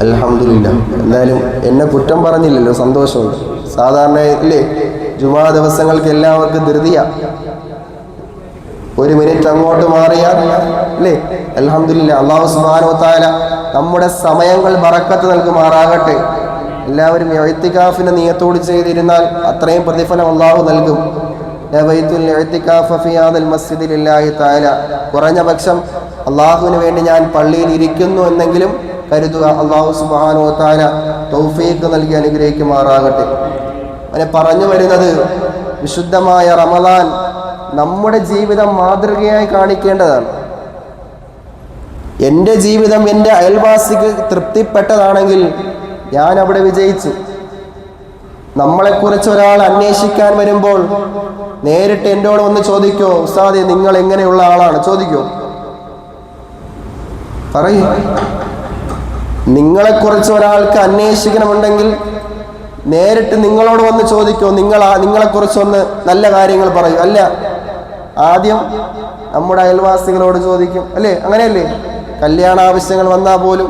അൽഹംദുലില്ലാ. എന്തായാലും എന്നെ കുറ്റം പറഞ്ഞില്ലല്ലോ, സന്തോഷമുണ്ട്. സാധാരണ ഇല്ലേ, ജുമാ ദിവസങ്ങൾക്ക് എല്ലാവർക്കും ധൃതിയാ. ഒരു മിനിറ്റ് ഇത് അങ്ങോട്ട് മാറിയാൽ അല്ലേ? അൽഹംദുലില്ലാഹ്. അല്ലാഹു സുബ്ഹാനഹു വ തആല നമ്മുടെ സമയങ്ങൾ ബറക്കത്ത് നൽകുമാറാകട്ടെ. എല്ലാവരും ഇഅ്തികാഫിന്റെ നിയത്തോട് ചെയ്തിരുന്നാൽ അത്രയും പ്രതിഫലം അല്ലാഹു നൽകും. കുറഞ്ഞ പക്ഷം അള്ളാഹുവിന് വേണ്ടി ഞാൻ പള്ളിയിൽ ഇരിക്കുന്നു എന്നെങ്കിലും കരുതുക. അള്ളാഹു സുബ്ഹാനഹു വ തആല തൗഫീഖ് നൽകി അനുഗ്രഹിക്കുമാറാകട്ടെ. അങ്ങനെ പറഞ്ഞു വരുന്നത്, വിശുദ്ധമായ റമദാൻ നമ്മുടെ ജീവിതം മാതൃകയായി കാണിക്കേണ്ടതാണ്. എൻ്റെ ജീവിതം എൻ്റെ അയൽവാസിക്ക് തൃപ്തിപ്പെട്ടതാണെങ്കിൽ ഞാൻ അവിടെ വിജയിച്ചു. നമ്മളെക്കുറിച്ച് ഒരാൾ അന്വേഷിക്കാൻ വരുമ്പോൾ നേരിട്ട് എന്നോട് ഒന്ന് ചോദിക്കോ, ഉസ്താദേ നിങ്ങൾ എങ്ങനെയുള്ള ആളാണ്, ചോദിക്കോ? പറയൂ. നിങ്ങളെക്കുറിച്ച് ഒരാൾക്ക് അന്വേഷിക്കണമെന്നുണ്ടെങ്കിൽ നേരിട്ട് നിങ്ങളോട് വന്ന് ചോദിക്കോ, നിങ്ങളെക്കുറിച്ചൊന്ന് നല്ല കാര്യങ്ങൾ പറയൂ. അല്ല, ആദ്യം നമ്മുടെ അയൽവാസികളോട് ചോദിക്കും, അല്ലേ? അങ്ങനെയല്ലേ? കല്യാണ ആവശ്യങ്ങൾ വന്നാൽ പോലും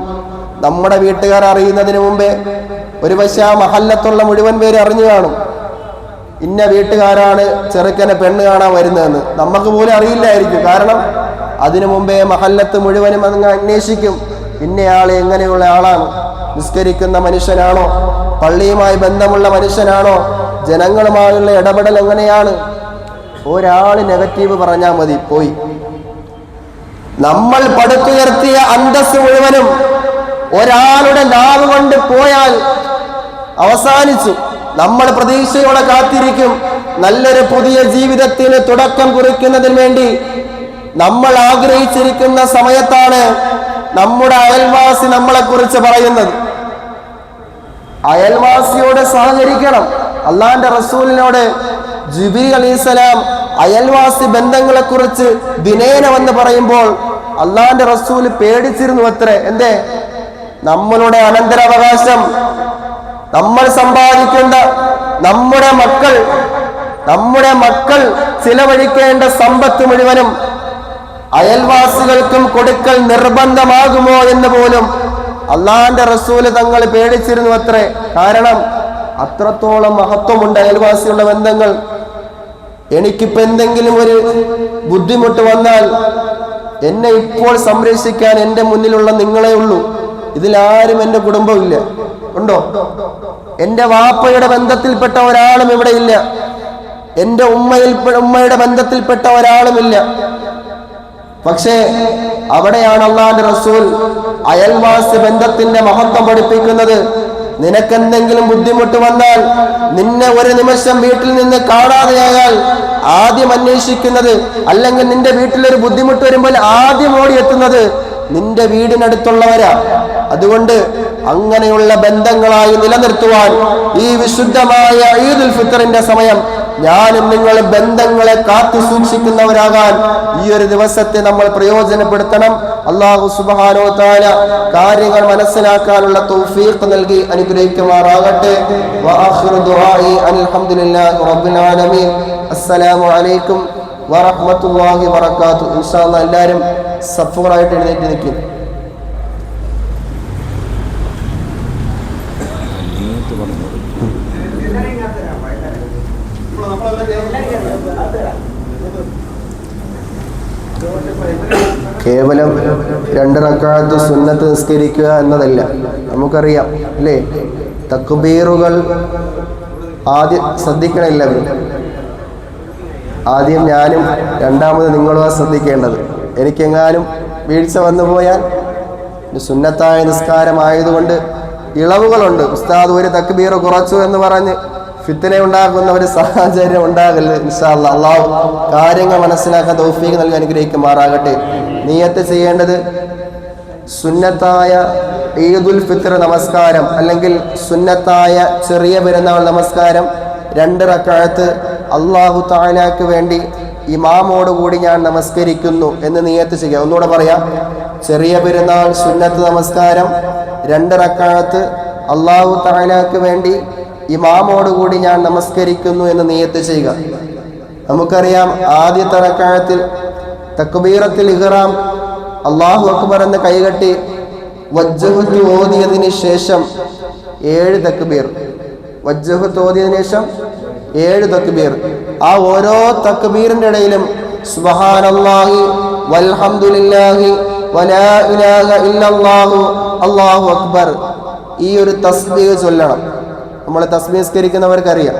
നമ്മുടെ വീട്ടുകാർ അറിയുന്നതിന് മുമ്പേ ഒരു പക്ഷേ ആ മഹല്ലത്തുള്ള മുഴുവൻ പേര് അറിഞ്ഞു കാണും, ഇന്ന വീട്ടുകാരാണ് ചെറുക്കനെ പെണ്ണ് കാണാൻ വരുന്നതെന്ന്. നമുക്ക് പോലും അറിയില്ലായിരിക്കും. കാരണം അതിനു മുമ്പേ മഹല്ലത്ത് മുഴുവനും അങ്ങ് അന്വേഷിക്കും, ഇന്നയാൾ എങ്ങനെയുള്ള ആളാണ്, നിസ്കരിക്കുന്ന മനുഷ്യനാണോ, പള്ളിയുമായി ബന്ധമുള്ള മനുഷ്യനാണോ, ജനങ്ങളുമായുള്ള ഇടപെടൽ എങ്ങനെയാണ്. ഒരാൾ നെഗറ്റീവ് പറഞ്ഞാൽ മതി, പോയി. നമ്മൾ പടുത്തുയർത്തിയ അന്തസ് മുഴുവനും ഒരാളുടെ നാവ് കൊണ്ട് പോയാൽ അവസാനിച്ചു. നമ്മൾ പ്രതീക്ഷയോടെ കാത്തിരിക്കും. നല്ലൊരു പുതിയ ജീവിതത്തിന് തുടക്കം കുറിക്കുന്നതിന് വേണ്ടി നമ്മൾ ആഗ്രഹിച്ചിരിക്കുന്ന സമയത്താണ് നമ്മുടെ അയൽവാസി നമ്മളെ കുറിച്ച് പറയുന്നത്. അയൽവാസിയോട് സഹകരിക്കണം. അള്ളാന്റെ റസൂലിനോട് ജിബ്രീൽ അലൈഹിസ്സലാം അയൽവാസി ബന്ധങ്ങളെ കുറിച്ച് ദിനേന വന്ന് പറയുമ്പോൾ അള്ളാന്റെ റസൂൽ പേടിച്ചിരുന്നു അത്രേ. എന്തേ? നമ്മളുടെ അനന്തരാവകാശം, നമ്മൾ സമ്പാദിക്കേണ്ട നമ്മുടെ മക്കൾ ചിലവഴിക്കേണ്ട സമ്പത്ത് മുഴുവനും അയൽവാസികൾക്കും കൊടുക്കൽ നിർബന്ധമാകുമോ എന്ന് പോലും അള്ളാന്റെ റസൂല് തങ്ങൾ പേടിച്ചിരുന്നു അത്രേ. കാരണം അത്രത്തോളം മഹത്വമുണ്ട് അയൽവാസികളുടെ ബന്ധങ്ങൾ. എനിക്കിപ്പോ എന്തെങ്കിലും ഒരു ബുദ്ധിമുട്ട് വന്നാൽ എന്നെ ഇപ്പോൾ സംരക്ഷിക്കാൻ എൻ്റെ മുന്നിലുള്ള നിങ്ങളെ ഉള്ളൂ. ഇതിലാരും എൻ്റെ കുടുംബമില്ല. ഉണ്ടോ? എൻ്റെ വാപ്പയുടെ ബന്ധത്തിൽപ്പെട്ട ഒരാളും ഇവിടെ ഇല്ല. എൻ്റെ ഉമ്മയുടെ ബന്ധത്തിൽപ്പെട്ട ഒരാളുമില്ല. പക്ഷേ അവിടെയാണ് അള്ളാഹുവിന്റെ റസൂൽ അയൽവാസി ബന്ധത്തിന്റെ മഹത്വം പഠിപ്പിക്കുന്നത്. നിനക്കെന്തെങ്കിലും ബുദ്ധിമുട്ട് വന്നാൽ, നിന്നെ ഒരു നിമിഷം വീട്ടിൽ നിന്ന് കാണാതെയായാൽ ആദ്യം അന്വേഷിക്കുന്നത്, അല്ലെങ്കിൽ നിന്റെ വീട്ടിലൊരു ബുദ്ധിമുട്ട് വരുമ്പോൾ ആദ്യം ഓടിയെത്തുന്നത് നിന്റെ വീടിനടുത്തുള്ളവരാ. അതുകൊണ്ട് അങ്ങനെയുള്ള ബന്ധങ്ങളായി നിലനിർത്തുവാൻ ഈ വിശുദ്ധമായ ഈദുൽ ഫിത്തറിന്റെ സമയം ഞാനും നിങ്ങൾ ബന്ധങ്ങളെ കാത്തു സൂക്ഷിക്കുന്നവരാകാൻ ഈ ഒരു ദിവസത്തെ നമ്മൾ പ്രയോജനപ്പെടുത്തണം. അല്ലാഹു സുബ്ഹാനഹു വ തആല കാര്യങ്ങൾ മനസ്സിലാക്കാനുള്ള തൗഫീഖ് നൽകി അനുഗ്രഹിക്കുമാറാകട്ടെ. വആഖിറു ദുആഇ അൽഹംദുലില്ലാഹി റബ്ബിൽ ആലമീൻ. അസ്സലാമു അലൈക്കും വറഹ്മത്തുള്ളാഹി വബറകാതുഹു. ഇൻഷാ അല്ലാഹ് എല്ലാവരും സഫൂറായിട്ട് എഴുന്നേറ്റ് നിൽക്കും. കേവലം 2 റക്അത്ത് സുന്നത്ത് നിസ്കരിക്കുക എന്നതല്ല. നമുക്കറിയാം അല്ലേ? തക്ബീറുകൾ ആദ്യം ശ്രദ്ധിക്കണം എല്ലാവരും. ആദ്യം ഞാനും രണ്ടാമത് നിങ്ങളുമാണ് ശ്രദ്ധിക്കേണ്ടത്. എനിക്കെങ്ങാനും വീഴ്ച വന്നു പോയാൽ സുന്നത്തായ നിസ്കാരമായതുകൊണ്ട് ഇളവുകളുണ്ട്. ഉസ്താദ് ഒരു തക്ബീർ കുറച്ചു എന്ന് പറഞ്ഞ് ഫിത്ന ഉണ്ടാക്കുന്ന ഒരു സാഹചര്യം ഉണ്ടാകരുത്. ഇൻഷാ അല്ലാഹ്. അല്ലാഹു കാര്യങ്ങൾ മനസ്സിലാക്കാൻ തൗഫീഖ് നൽകി അനുഗ്രഹിക്കുമാറാകട്ടെ. നിയ്യത്ത് ചെയ്യേണ്ടത് സുന്നത്തായ ഈദുൽ ഫിത്ർ നമസ്കാരം അല്ലെങ്കിൽ സുന്നത്തായ ചെറിയ പെരുന്നാൾ നമസ്കാരം 2 റക്അത്ത് അല്ലാഹു തആലക്ക് വേണ്ടി ഇമാമോടുകൂടി ഞാൻ നമസ്കരിക്കുന്നു എന്ന് നിയ്യത്ത് ചെയ്യുക. ഒന്നുകൂടെ പറയാം. ചെറിയ പെരുന്നാൾ സുന്നത്ത് നമസ്കാരം 2 റക്അത്ത് അല്ലാഹു തആലക്ക് വേണ്ടി ഇമാമോടുകൂടി ഞാൻ നമസ്കരിക്കുന്നു എന്ന് നിയ്യത്ത് ചെയ്യുക. നമുക്കറിയാം ആദ്യത്തെ റക്അത്തിൽ തക്ബീറത്തുൽ ഇഹ്റാം അല്ലാഹു അക്ബർ എന്ന് കൈകെട്ടി വജ്ജഹ്തു ഓതിയതിന് ശേഷം 7 തക്ബീർ. വജ്ജഹ്തു ഓതിയതിനു ശേഷം 7 തക്ബീർ. ആ ഓരോ തക്ബീറിന്റെ ഇടയിലും സുബ്ഹാനല്ലാഹി വൽഹംദുലില്ലാഹി വലാ ഇലാഹ ഇല്ലല്ലാഹു അല്ലാഹു അക്ബർ. ഈ ഒരു തസ്ബീഹ് ചൊല്ലണം. നമ്മൾ തസ്ബീഹ് നിസ്കരിക്കുന്നവർക്കറിയാം,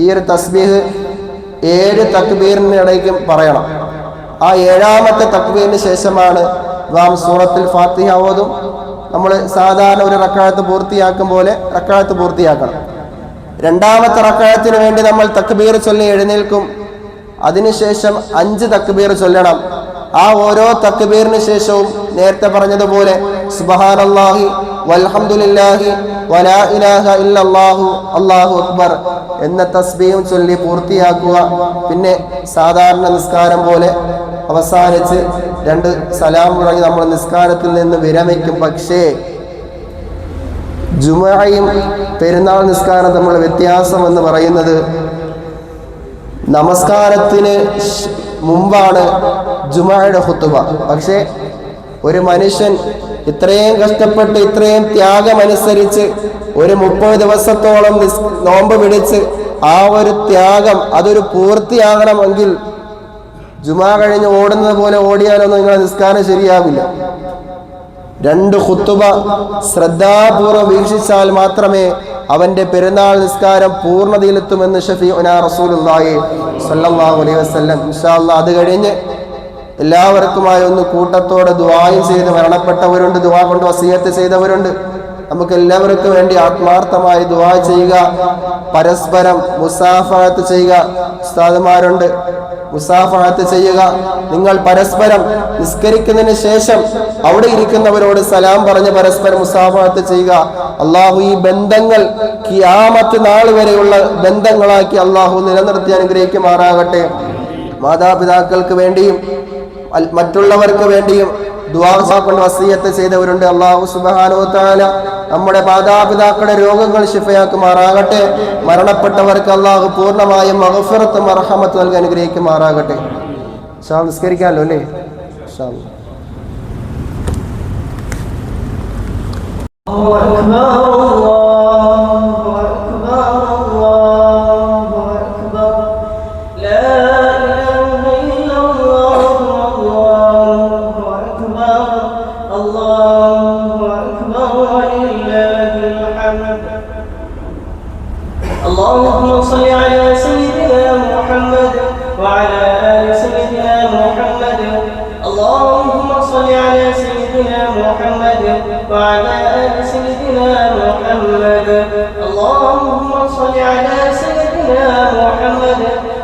ഈ ഒരു തസ്ബീഹ് 7 തക്ബീറിനിടയ്ക്കും പറയണം. ആ 7ാമത്തെ തക്ബീറിന് ശേഷമാണ് നാം സൂറത്തുൽ ഫാത്തിഹ ഓതും. നമ്മൾ സാധാരണ ഒരു റക്അത്ത് പൂർത്തിയാക്കും പോലെ റക്അത്ത് പൂർത്തിയാക്കണം. 2ാമത്തെ റക്അത്തിന് വേണ്ടി നമ്മൾ തക്ബീർ ചൊല്ലി എഴുന്നേൽക്കും. അതിനുശേഷം 5 തക്ബീർ ചൊല്ലണം. ആ ഓരോ തക്ബീറിന് ശേഷവും നേരത്തെ പറഞ്ഞതുപോലെ സുബ്ഹാനല്ലാഹി വൽഹംദുലില്ലാഹി വലാ ഇലാഹ ഇല്ലല്ലാഹു അല്ലാഹു അക്ബർ എന്ന തസ്ബീഹും ചൊല്ലി പൂർത്തിയാക്കുക. പിന്നെ സാധാരണ നിസ്കാരം പോലെ അവസാനിച്ച് 2 സലാം മുഴങ്ങി നമ്മൾ നിസ്കാരത്തിൽ നിന്ന് വിരമിക്കും. പക്ഷേ ജുമുഅയും പെരുന്നാൾ നിസ്കാരം തമ്മിലുള്ള വ്യത്യാസം എന്ന് പറയുന്നത്, നമസ്കാരത്തിന് മുമ്പാണ് ജുമുഅയുടെ ഖുതുബ. പക്ഷേ ഒരു മനുഷ്യൻ ഇത്രയും കഷ്ടപ്പെട്ട് ഇത്രയും ത്യാഗമനുസരിച്ച് ഒരു 30 ദിവസത്തോളം നോമ്പ് പിടിച്ച് ആ ഒരു ത്യാഗം അതൊരു പൂർത്തിയാകണമെങ്കിൽ ജുമുഅ കഴിഞ്ഞ് ഓടുന്നത് പോലെ ഓടിയാലൊന്നും നിങ്ങളുടെ നിസ്കാരം ശരിയാവില്ല. 2 ഖുതുബ ശ്രദ്ധാപൂർവ്വം വീക്ഷിച്ചാൽ മാത്രമേ അവന്റെ പെരുന്നാൾ നിസ്കാരം പൂർണ്ണതയിലെത്തുമെന്ന് ഷഫീഉനാ റസൂലുള്ളാഹി സ്വല്ലല്ലാഹു അലൈഹി വസല്ലം. ഇൻഷാ അല്ലാഹ് അത് കഴിഞ്ഞ് എല്ലാവർക്കുമായി ഒന്ന് കൂട്ടത്തോടെ ദുആയും ചെയ്ത് മരണപ്പെട്ടവരുണ്ട്, ദുആ കൊണ്ട് വസിയത്ത് ചെയ്തവരുണ്ട്. നമുക്ക് എല്ലാവർക്കും വേണ്ടി ആത്മാർത്ഥമായി ദുആ ചെയ്യുക, പരസ്പരം മുസാഫഹത്ത് ചെയ്യുക. ഉസ്താദുമാരുണ്ട്, മുസാഫഹത്ത് ചെയ്യുക. നിങ്ങൾ പരസ്പരം നിസ്കരിക്കുന്നതിന് ശേഷം അവിടെ ഇരിക്കുന്നവരോട് സലാം പറഞ്ഞ് പരസ്പരം മുസാഫഹത്ത് ചെയ്യുക. അള്ളാഹു ഈ ബന്ധങ്ങൾ ഖിയാമത്ത് നാൾ വരെയുള്ള ബന്ധങ്ങളാക്കി അള്ളാഹു നിലനിർത്തി അനുഗ്രഹിക്കുമാറാകട്ടെ. മാതാപിതാക്കൾക്ക് വേണ്ടിയും മറ്റുള്ളവർക്ക് വേണ്ടിയും ദുആ കൊണ്ട് വസിയത്ത് ചെയ്തവരുണ്ട്. അല്ലാഹു സുബ്ഹാനഹു വ തആല നമ്മുടെ മാതാപിതാക്കളുടെ രോഗങ്ങൾ ശിഫയാക്കുമാറാകട്ടെ. മരണപ്പെട്ടവർക്ക് അല്ലാഹു പൂർണ്ണമായും മഗ്ഫിറത്തും റഹ്മത്തും നൽകി അനുഗ്രഹിക്കുമാറാകട്ടെ. ഇൻഷാ അല്ലാഹ് നിസ്കരിക്കാമല്ലോ അല്ലേ? ഇൻഷാ അല്ലാഹ്. اللهم صل على سيدنا محمد وعلى آل سيدنا محمد. اللهم صل على سيدنا محمد وعلى آل سيدنا محمد. اللهم صل على سيدنا محمد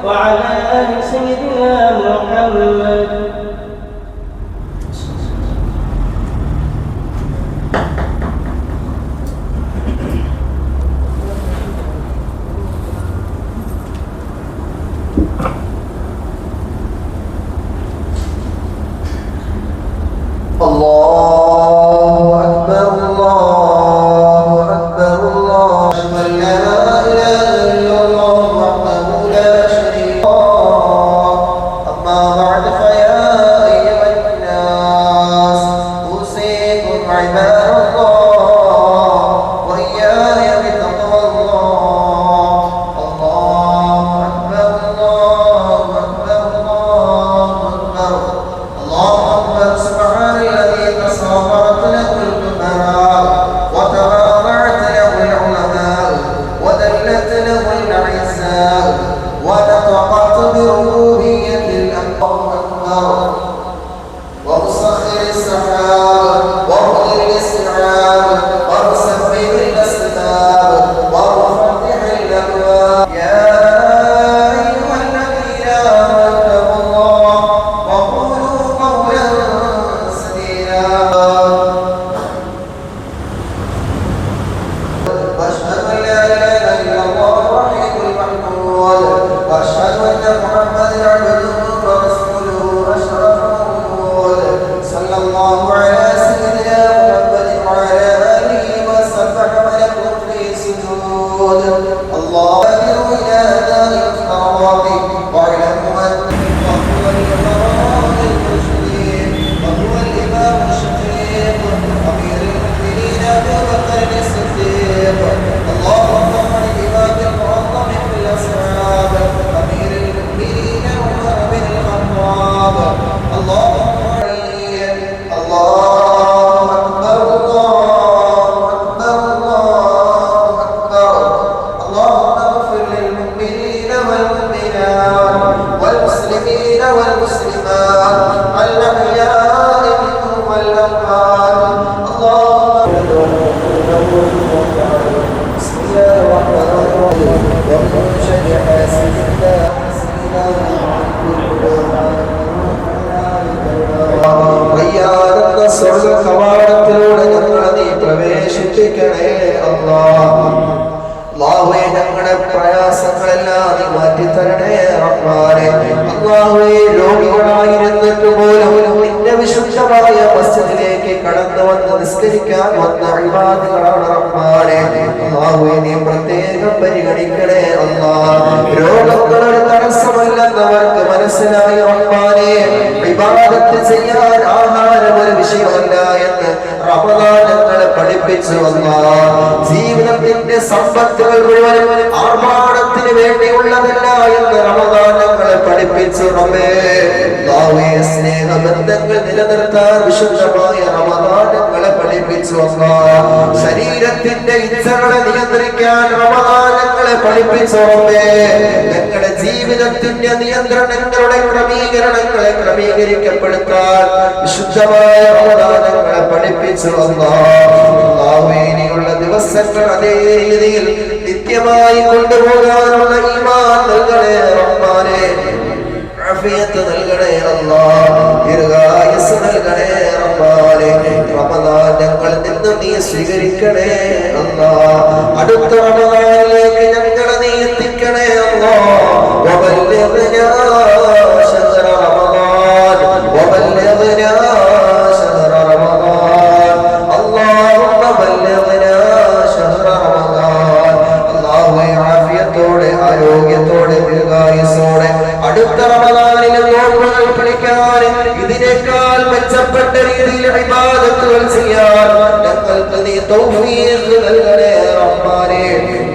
وعلى آل سيدنا محمد. الله أكبر الله أكبر الله أشهد أن لا إله إلا الله وحده لا شريك له. أما بعد فيا أيها الناس أوصيكم عباد الله وإياي بتقوى الله. الله أكبر الله أكبر الله أكبر الله أكبر. سبحان الذي تصورت له الكبراء وتواضعت له العلماء وذلت له الأعزاء ونطقت بربوبية الله أكبر. ومسخر السحاب ومضل السحاب ومسبب الأسباب ومفتح الأبواب. يا أيها الذين آمنوا اتقوا الله وقولوا قولا سديدا. وأشهد أن لا إله إلا الله الوحيد المحمود وأشهد أن محمدا عبده ورسوله أشرف രോഗികളായിരുന്നിട്ട് പോലും നിന്റെ വിശുദ്ധമായ മസ്ജിദിലേക്ക് കടന്നു വന്ന് നിസ്കരിക്കാൻ വന്ന ഇബാദുകളാണ് റഹ്മാനെ. അല്ലാഹുവേ നീ പ്രത്യേകം പരിഗണിക്കണേ അല്ലാഹ്. രോഗങ്ങളുടെ തടസ്സമല്ലെന്നവർക്ക് മനസ്സിലായ റഹ്മാനെ, ഇബാദത്ത് ചെയ്യാൻ ആഹാരം ഒരു വിഷയമല്ല എന്ന് റമദാൻ ഞങ്ങളെ പഠിപ്പിച്ചു അല്ലാഹ്. ജീവിതത്തിന്റെ സമ്പത്തുകൾ മുഴുവൻ ആർഭാടത്തിന് വേണ്ടിയുള്ളതല്ല എന്ന് റമദാൻ ഞങ്ങളെ പഠിപ്പിച്ചു റബ്ബേ. അല്ലാഹുവേ സ്നേഹബന്ധങ്ങൾ നിലനിർത്താൻ വിശുദ്ധമായ റമദാൻ ഞങ്ങളെ പഠിപ്പിച്ചു അല്ലാഹ്. ശരീരത്തിന്റെ ഇച്ഛകളെ നിയന്ത്രിക്കാൻ റമദാൻ ഞങ്ങളെ പഠിപ്പിച്ചു റബ്ബേ. ഞങ്ങളുടെ ജീവിതത്തിന്റെ നിയന്ത്രണങ്ങളുടെ ക്രമീകരണങ്ങളെ ക്രമീകരിക്കപ്പെടുത്താൻ വിശുദ്ധമായ റമദാൻ ഞങ്ങളെ പഠിപ്പിച്ചു അല്ലാഹ്. അല്ലാഹുവേ ഇനിയുള്ള ദിവസങ്ങൾ അതേ രീതിയിൽ നിത്യമായി കൊണ്ടുപോകാനുള്ള ഈമാൻ നൽകണേ റഹ്മാനേ. ആഫിയത്ത് നൽകണേ അല്ലാഹ്. ദീർഘായുസ്സ് നൽകണേ റഹ്മാനേ. റമദാൻ ഞങ്ങളിൽ നിന്ന് നീ സ്വീകരിക്കണേ അല്ലാഹ്. അടുത്ത റമദാനിലേക്ക് ഞങ്ങളെ നീ എത്തിക്കണേ അല്ലാഹ്. വബല്ലിഗ്നാ ശഹ്റ റമദാൻ വബല്ലിഗ്നാ ശഹ്റ റമദാൻ. അല്ലാഹുമ്മ ബല്ലിഗ്നാ ശഹ്റ റമദാൻ. അല്ലാഹുവേ ആഫിയത്തോടെ ആരോഗ്യത്തോടെ ദീർഘായുസ്സോടെ അടുത്ത റമദാനിലെ നോമ്പുകൾ പിടിക്കാൻ ഇതിനേക്കാൾ മെച്ചപ്പെട്ട രീതിയിൽ ഇബാദത്തുകൾ ചെയ്യാൻ ഞങ്ങൾക്ക് നീ തൗഫീഖ് നൽകണേ റഹ്മാനേ.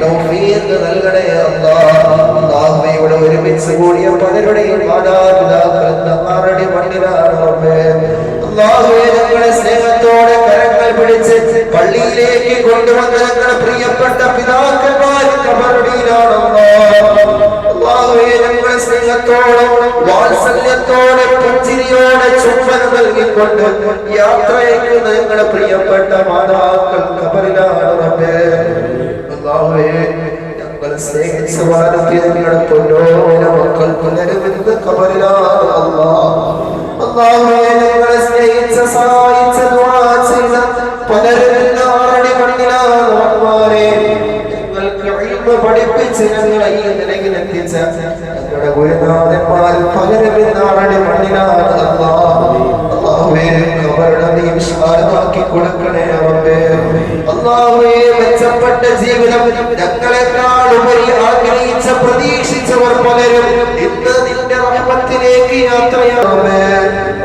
തൗഫീഖ് നൽകണേ അല്ലാഹ്. അല്ലാഹുവേ ഇവിടെ ഒരുമിച്ച് കൂടിയ പലരുടെയും മാതാപിതാക്കൾ ആരുടെ മണ്ണിലാണ് റബ്ബേ. അല്ലാഹുവേ ഞങ്ങളെ സ്നേഹത്തോടെ കരങ്ങൾ പിടിച്ച് പള്ളിയിലേക്ക് കൊണ്ടുവന്ന ഞങ്ങളുടെ പ്രിയപ്പെട്ട പിതാക്കന്മാർ ഖബറിലാണ് അല്ലാഹുവേ. ഞങ്ങളെ സ്നേഹത്തോടെ വാത്സല്യത്തോടെ പുഞ്ചിരിയോടെ ചുംബനം നൽകിക്കൊണ്ട് യാത്രയക്കുന്ന ഞങ്ങളുടെ പ്രിയപ്പെട്ട മാതാക്കൾ ഖബറിലാണ് റബ്ബേ. അല്ലാഹുവേ ഞങ്ങളെ സ്നേഹിച്ച വാനത്തെ ഞങ്ങളുടെ പൊന്നോന മക്കൾ പുനരുമെന്ന് ഖബറിലാണ് അല്ലാഹ്. അല്ലാഹുവേ ഞങ്ങളെ സ്നേഹിച്ച സഹായിച്ച ദുആ ചെയ്ത പലരും ആരുടെ മണ്ണിലാണ് റഹ്മാനേ. ഞങ്ങൾക്ക് ഇൽമ പഠിപ്പിച്ച് ഞങ്ങളെ ഈ നിലയിൽ എത്തിച്ച ഞങ്ങളുടെ ഗുരുനാഥന്മാർ പലരും ആരുടെ മണ്ണിലാണ് അല്ലാഹ്. അല്ലാഹുവേ ഖബറിനെ നീ വിശാലമാക്കി കൊടുക്കണേ റബ്ബേ. അല്ലാഹുവേ മെച്ചപ്പെട്ട ജീവിതം ഞങ്ങളെക്കാൾ ഉപരി ആഗ്രഹിച്ച പ്രതീക്ഷിച്ചവർ പലരും ഇന്ന് നിന്റെ റഹ്മത്തിലേക്ക് യാത്രയാണ്.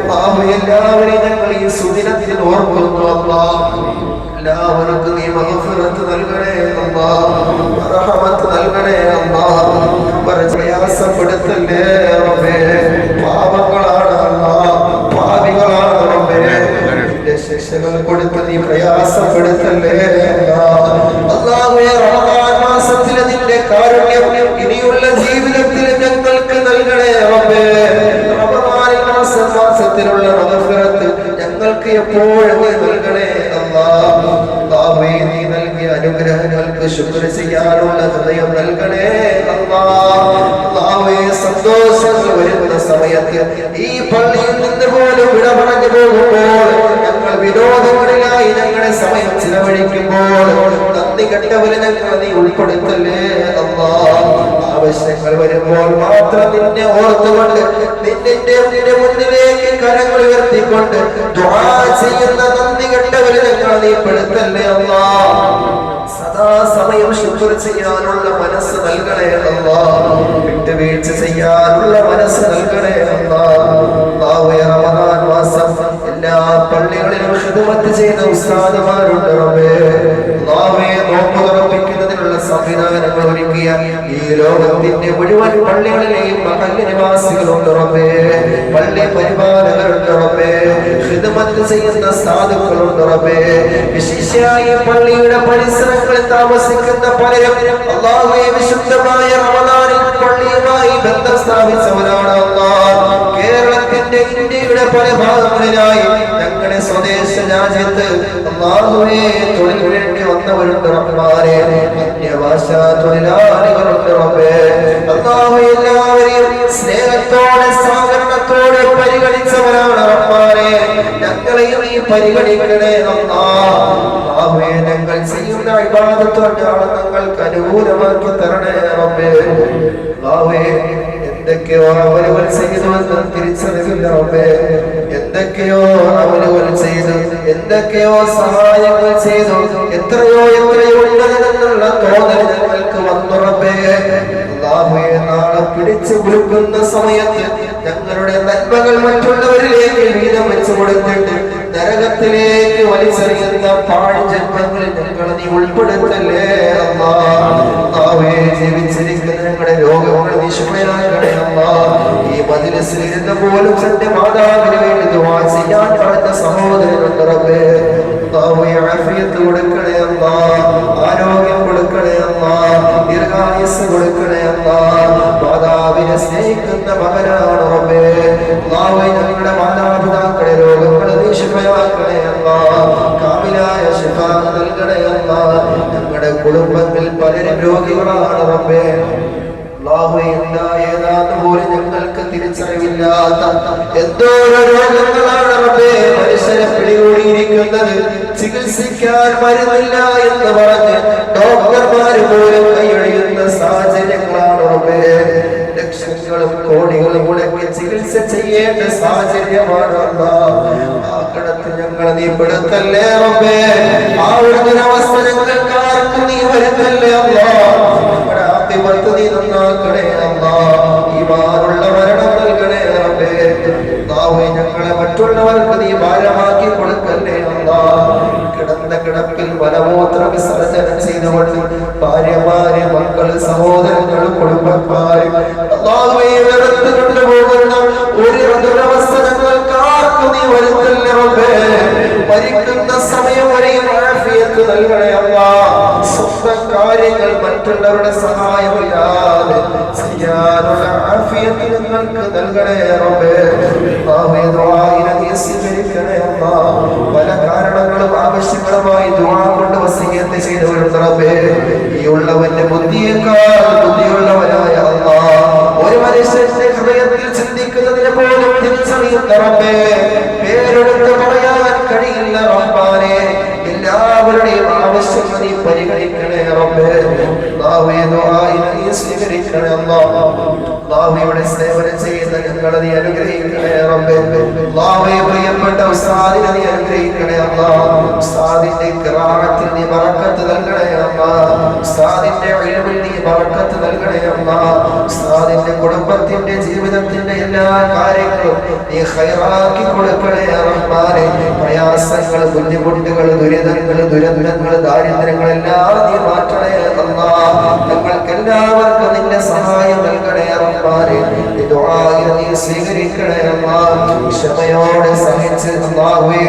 അല്ലാഹുവേ എല്ലാവരെയും ഞങ്ങൾ ഈ സുദിനത്തിൽ ഓർക്കുന്നു അല്ലാഹ്. എല്ലാവർക്കും നീ മഗ്ഫിറത്ത് നൽകണേ അല്ലാഹ്. റഹ്മത്ത് നൽകണേ അല്ലാഹ്. പ്രയാസപ്പെടുത്തല്ലേ റബ്ബേ. പാപങ്ങളാണ് അല്ലാഹ്, പാപികളാണ് റബ്ബേ. ശിക്ഷകൾ കൊടുത്ത് നീ പ്രയാസപ്പെടുത്തല്ലേ അല്ലാഹ്. അല്ലാഹുവേ റമദാൻ മാസത്തിലെ നിന്റെ കാരുണ്യം ഇനിയുള്ള ജീവിതത്തിൽ ഞങ്ങൾക്ക് നൽകണേ റബ്ബേ. റമദാനിൽ മാസത്തിലുള്ള മഗ്ഫിറത്ത് ഞങ്ങൾക്ക് എപ്പോഴും നൽകണേ അല്ലാഹ്. അല്ലാഹുവേ നീ നൽകിയ അനുഗ്രഹങ്ങൾക്ക് ശുക്ർ ചെയ്യാനുള്ള ഹൃദയം നൽകണേ അല്ലാഹ്. അല്ലാഹുവേ സന്തോഷങ്ങൾ വരുന്ന സമയത്ത് ഈ പള്ളിയിൽ നിന്ന് പോലും വിട പറഞ്ഞു പോകുമ്പോൾ ഞങ്ങൾ വിനോദങ്ങളിലായി ഞങ്ങളുടെ സമയം ചിലവഴിക്കുമ്പോൾ നന്ദി കെട്ടവരെ ഞങ്ങൾ നീ ഉൾപ്പെടുത്തല്ലേ അല്ലാഹ്. ആവശ്യങ്ങൾ വരുമ്പോൾ മാത്രം നിന്നെ ഓർത്തുകൊണ്ട് നിന്റെ മുന്നിലേക്ക് കരങ്ങൾ ഉയർത്തിക്കൊണ്ട് ദുആ ചെയ്യുന്ന നന്ദി കെട്ടവരെ ഞങ്ങൾ നീ പെടുത്തല്ലേ അല്ലാഹ്. സദാസമയം ശുക്ർ ചെയ്യാനുള്ള മനസ്സ് നൽകണേ അല്ലാഹ്. വിട്ടുവീഴ്ച ചെയ്യാനുള്ള മനസ്സ് നൽകണേ അല്ലാഹ്. അല്ലാഹുവേ റമദാൻ മാസം എല്ലാ പള്ളികളിലും ഖിദ്മത്ത് ചെയ്ത ഉസ്താദുമാരുണ്ട് റബ്ബേ. അല്ലാഹുവേ നോമ്പ് തുറപ്പിക്കുന്നതിനുള്ള സംവിധാനങ്ങൾ ഒരുക്കിയ ഈ ലോകത്തിന്റെ മുഴുവൻ പള്ളികളിലെയും മഹല്ല് നിവാസികളുണ്ട് റബ്ബേ. പള്ളി പരിപാലകരുണ്ട് റബ്ബേ. ഖിദ്മത്ത് ചെയ്യുന്ന സാധുക്കളുണ്ട് റബ്ബേ. വിശേഷയായി പള്ളിയുടെ പരിസരങ്ങളിൽ താമസിക്കുന്ന പലരും അല്ലാഹുവേ വിശുദ്ധമായ റമദാനിൽ പള്ളിയുമായി ബന്ധം സ്ഥാപിച്ചവരാണ് അല്ലാഹ്. കേരളത്തിന്റെ ഇന്ത്യയുടെ പല ഭാഗങ്ങളിലായി ഞങ്ങളുടെ സ്വദേശ രാജ്യത്ത് അല്ലാഹുവേ തൊഴിൽ വേണ്ടി വന്നവരുണ്ട് റഹ്മാനേ. അന്യഭാഷാ തൊഴിലാളികളുണ്ട് റബ്ബേ. അല്ലാഹുവേ എല്ലാവരെയും സ്നേഹത്തോടെ സഹകരണത്തോടെ പരിഗണിച്ചവരാണ് റഹ്മാനേ. ഞങ്ങളെയും ഈ പരിഗണിക്കണേ അല്ലാഹ്. അല്ലാഹുവേ ഞങ്ങൾ ചെയ്യുന്ന ഇബാദത്ത് ഞങ്ങൾക്ക് അനുകൂലമാക്കി തരണേ റബ്ബേ. അല്ലാഹുവേ എന്തൊക്കെയോ അമലുകൾ ചെയ്തുവെന്ന് തിരിച്ചറിവില്ല റബ്ബേ. എന്തൊക്കെയോ അമലുകൾ ചെയ്തു, എന്തൊക്കെയോ സഹായങ്ങൾ ചെയ്തു, എത്രയോ ഉള്ളതെന്നുള്ള തോന്നൽ ഞങ്ങൾക്ക് വന്നു റബ്ബേ. അല്ലാഹുവേ, നാളെ പിടിച്ചു കുലുക്കുന്ന സമയത്ത് ഞങ്ങളുടെ നന്മകൾ മറ്റുള്ളവരിലേക്ക് വീതം വെച്ചു കൊടുത്തിട്ട് നരകത്തിലേക്ക് വലിച്ചെറിയുന്ന പാഴ് ജന്മങ്ങളിൽ ഞങ്ങൾ നീ ഉൾപ്പെടുത്തല്ലേ അല്ലാഹുവേ. ജീവിച്ചിരിക്കുന്ന ഞങ്ങളുടെ രോഗങ്ങൾ നീ ശുഭയാക്കണേ അല്ലാഹ്. ഈ മജ്‌ലിസിൽ ഇരുന്ന് പോലും തന്റെ മാതാവിന് വേണ്ടി ദുആ ചെയ്യാൻ പറഞ്ഞ സഹോദരനുണ്ട് റബ്ബേ. അല്ലാഹുവേ, ആഫിയത്ത് കൊടുക്കണേ അല്ലാഹ്, ആരോഗ്യം കൊടുക്കണേ അല്ലാഹ്, ദീർഘായുസ്സ് കൊടുക്കണേ അല്ലാഹ്. മാതാവിനെ സ്നേഹിക്കുന്ന മകനാണ് റബ്ബേ. അല്ലാഹുവേ, ഞങ്ങളുടെ മാതാപിതാക്കളുടെ രോഗങ്ങൾ നീ ശിഫയാക്കണേ അല്ലാഹ്, കാമിലായ ശിഫ നൽകണേ അല്ലാഹ്. ഞങ്ങളുടെ കുടുംബത്തിൽ പലരും രോഗികളാണ് റബ്ബേ. അല്ലാഹുവേ, ഏതാന്ന് പോലും ഞങ്ങൾക്ക് തിരിച്ചറിവില്ലാത്ത എന്തോരോ രോഗങ്ങളാണ് റബ്ബേ മനുഷ്യരെ പിടികൂടിയിരിക്കുന്നത്. ചികിത്സിക്കാൻ മരുന്നില്ല എന്ന് പറഞ്ഞ് ഡോക്ടർമാർ പോലും കൈയൊഴിയുന്ന സാഹചര്യങ്ങളാണ് റബ്ബേ. ലക്ഷങ്ങളും കോടികളും മുടക്കി ചികിത്സ ചെയ്യേണ്ട സാഹചര്യമാണ് അല്ലാഹ്. ആ കടത്തിൽ ഞങ്ങൾ നീ പെടുത്തല്ലേ റബ്ബേ. ആ ഒരു ദുരവസ്ഥ ഞങ്ങൾക്ക് ആർക്കും നീ വരുത്തല്ലേ അല്ലാഹ്. ഞങ്ങളുടെ ആഖിബത്ത് നീ നന്നാക്കണേ അല്ലാഹ്. ഈമാനുള്ള മരണം നൽകണേ റബ്ബേ. അല്ലാഹുവേ, ഞങ്ങളെ മറ്റുള്ളവർക്ക് നീ ഭാരമാക്കി കൊടുക്കല്ലേ അല്ലാഹ്. കിടന്ന കിടപ്പിൽ മലമൂത്ര വിസർജനം ചെയ്തുകൊണ്ട് ഭാര്യമാര്, മക്കള്, സഹോദരങ്ങൾ, കുടുംബക്കാര് അല്ലാഹുവേ വെറുത്ത് കൊണ്ടുപോകുന്ന ഒരു ദുരവസ്ഥ ഞങ്ങൾക്ക് ആർക്കും നീ വരുത്തല്ലേ റബ്ബേ. മരിക്കുന്ന സമയം വരെയും ആഫിയത്ത് നൽകണേ അല്ലാഹ്. സ്വന്തം കാര്യങ്ങൾ മറ്റുള്ളവരുടെ സഹായമില്ലാതെ ചെയ്യാനുള്ള ആഫിയത്ത് നിങ്ങൾക്ക് നൽകണേ റബ്ബേ. അല്ലാഹുവേ, ദുആഇനെ നീ സ്വീകരിക്കണേ അല്ലാഹ്. പല കാരണങ്ങളും ആവശ്യങ്ങളുമായി ദുആ കൊണ്ട് വസിയത്ത് ചെയ്തവരുണ്ട് റബ്ബേ. ഈ ഉള്ളവന്റെ ബുദ്ധിയേക്കാൾ ബുദ്ധിയുള്ളവനായ അല്ലാഹ്, ഒരു മനുഷ്യന്റെ ഹൃദയത്തിൽ ചിന്തിക്കുന്നതിനെ പോലും തിരിച്ചറിയുന്ന റബ്ബേ, പേരെടുത്ത് പറയാൻ കഴിയില്ല റബ്ബാനേ. എല്ലാവരുടെയും ആവശ്യങ്ങൾ നീ പരിഗണിക്കണേ റബ്ബേ. അല്ലാഹുവേ, ദുആഇനെ നീ സ്വീകരിക്കണേ അല്ലാഹ്. അല്ലാഹുവേ, സേവനം ചെയ്യുന്ന ഞങ്ങളെ നീ അനുഗ്രഹിക്കണേ റബ്ബേ. അല്ലാഹുവേ, പ്രിയപ്പെട്ട ഉസ്താദിനെ നീ അനുഗ്രഹിക്കണേ അല്ലാഹ്. ഉസ്താദിന്റെ ഖിറാഅത്തിൽ നീ ബറക്കത്ത് നൽകണേ അല്ലാഹ്. ഉസ്താദിന്റെ ഇൽമിൽ നീ ബറക്കത്ത് നൽകണേ അല്ലാഹ്. ഉസ്താദിന്റെ കുടുംബത്തിന്റെ ജീവിതത്തിന്റെ എല്ലാ കാര്യങ്ങളും നീ ഖൈറാക്കി കൊടുക്കണേ റഹ്മാനേ. പ്രയാസങ്ങൾ, ബുദ്ധിമുട്ടുകൾ, ദുരിതങ്ങൾ, ദുരന്തങ്ങൾ, ദാരിദ്ര്യങ്ങൾ എല്ലാം നീ മാറ്റണേ അല്ലാഹ്. ഞങ്ങൾക്ക് എല്ലാവർക്കും നിന്റെ സഹായം നൽകണേ റഹ്മാനേ. ദുആഇനെ നീ സ്വീകരിക്കണേ അല്ലാഹ്. ക്ഷമയോടെ സഹിച്ച് അല്ലാഹുവേ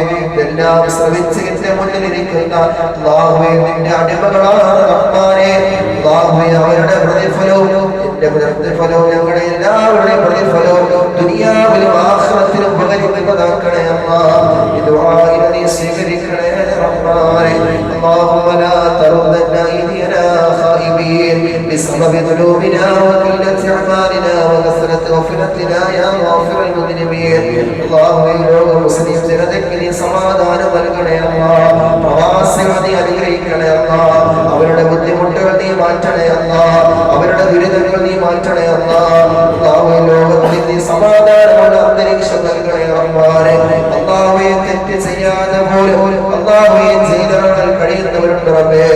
എല്ലാം ശ്രമിച്ച് എന്റെ മുന്നിലിരിക്കുന്ന അല്ലാഹുവേ നിന്റെ അടിമകളാണ് റഹ്മാനേ. അല്ലാഹുവേ, അവരുടെ പ്രതിഫലവും എന്റെ പ്രതിഫലവും ഞങ്ങളുടെ എല്ലാവരുടെയും പ്രതിഫലവും ദുനിയാവിലും ആഖിറത്തിലും ഉപകരിക്കുന്നതാക്കണേ അല്ലാഹ്. ഈ ദുആഇനെ നീ സ്വീകരിക്കണേ റഹ്മാനേ. اللهم لا تردنا أيدينا خائبين بسبب ذنوبنا وقلة أعمالنا وكثرة غفلتنا يا غافر المذنبين. اللهم إله مسلم ജനതയ്ക്ക് നീ സമാധാനം നൽകണേ അല്ലാഹ്. പ്രവാസികളെ നീ അനുഗ്രഹിക്കണേ അല്ലാഹ്. അവരുടെ ബുദ്ധിമുട്ടുകൾ നീ മാറ്റണേ അല്ലാഹ്. അവരുടെ ദുരിതങ്ങൾ നീ മാറ്റണേ അല്ലാഹ്. അല്ലാഹുവേ, ലോകത്തിൽ നീ സമാധാനമുള്ള അന്തരീക്ഷം നൽകണേ റഹ്മാനേ. അല്ലാഹുവേ, തെറ്റ് ചെയ്യാതെ പോലും അല്ലാഹുവേ ചെയ്തവர்கள் കഴിയുന്നവരുണ്ട് റബ്ബേ.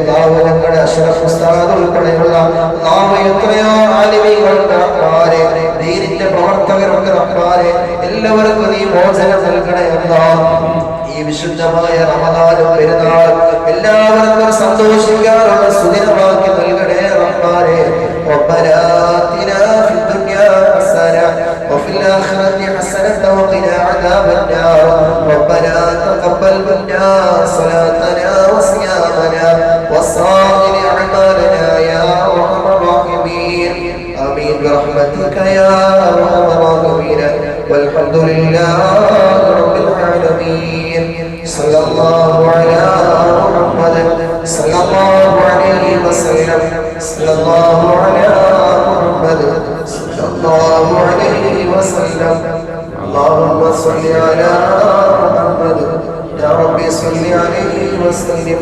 അല്ലാഹു ഞങ്ങളുടെ അഷ്റഫ് ഉസ്താദ് ഉൾപ്പെടെയുള്ള അല്ലാഹു എത്രയോ ആലിമീങ്ങളുണ്ട് റഹ്മാനേ. ദീനിന്റെ പ്രവർത്തകരുണ്ട് റഹ്മാനേ. എല്ലാവർക്കും നീ മോചനം നൽകണേ അല്ലാഹ്. ഈ വിശുദ്ധമായ റമദാനും പെരുന്നാളും എല്ലാവർക്കും സന്തോഷിക്കാനുള്ള സുദിനമാക്കി നൽകണേ റഹ്മാനേ. ربنا آتنا في الدنيا حسنة وفي الآخرة حسنة وقنا عذاب النار. ربنا تقبل منا صلاتنا وصيامنا وصائر أعمالنا يا أرحم الراحمين. آمين برحمتك يا أرحم الراحمين. والحمد لله رب العالمين. صلى الله على محمد صلى الله عليه وسلم. صلى الله على محمد صلى الله عليه وسلم. اللهم صل على محمد يا ربي صل عليه وسلم.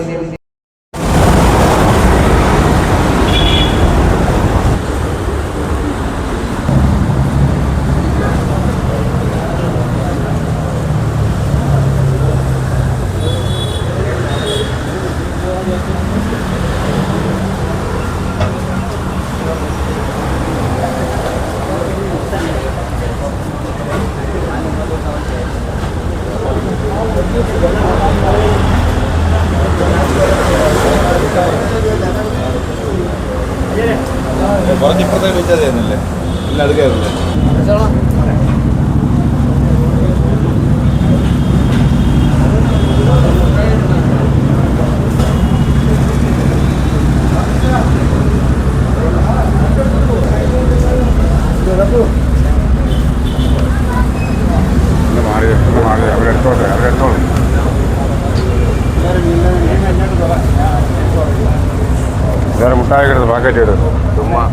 കുറച്ചിപ്പുറത്തേക്ക് വെച്ചാൽ ചെയ്യുന്നില്ലേ എല്ലാം അടുക്കാറില്ലേ അവരെടുത്തോളൂ വേറെ മുട്ടായി കിടന്ന് പാക്കറ്റ് ഇടും ചുമ്മാ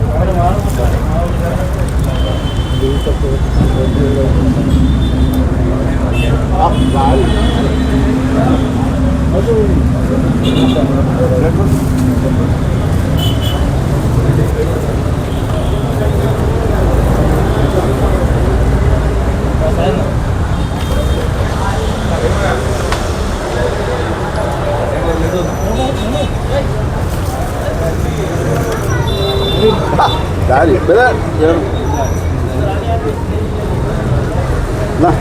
Dale, espera. Nah.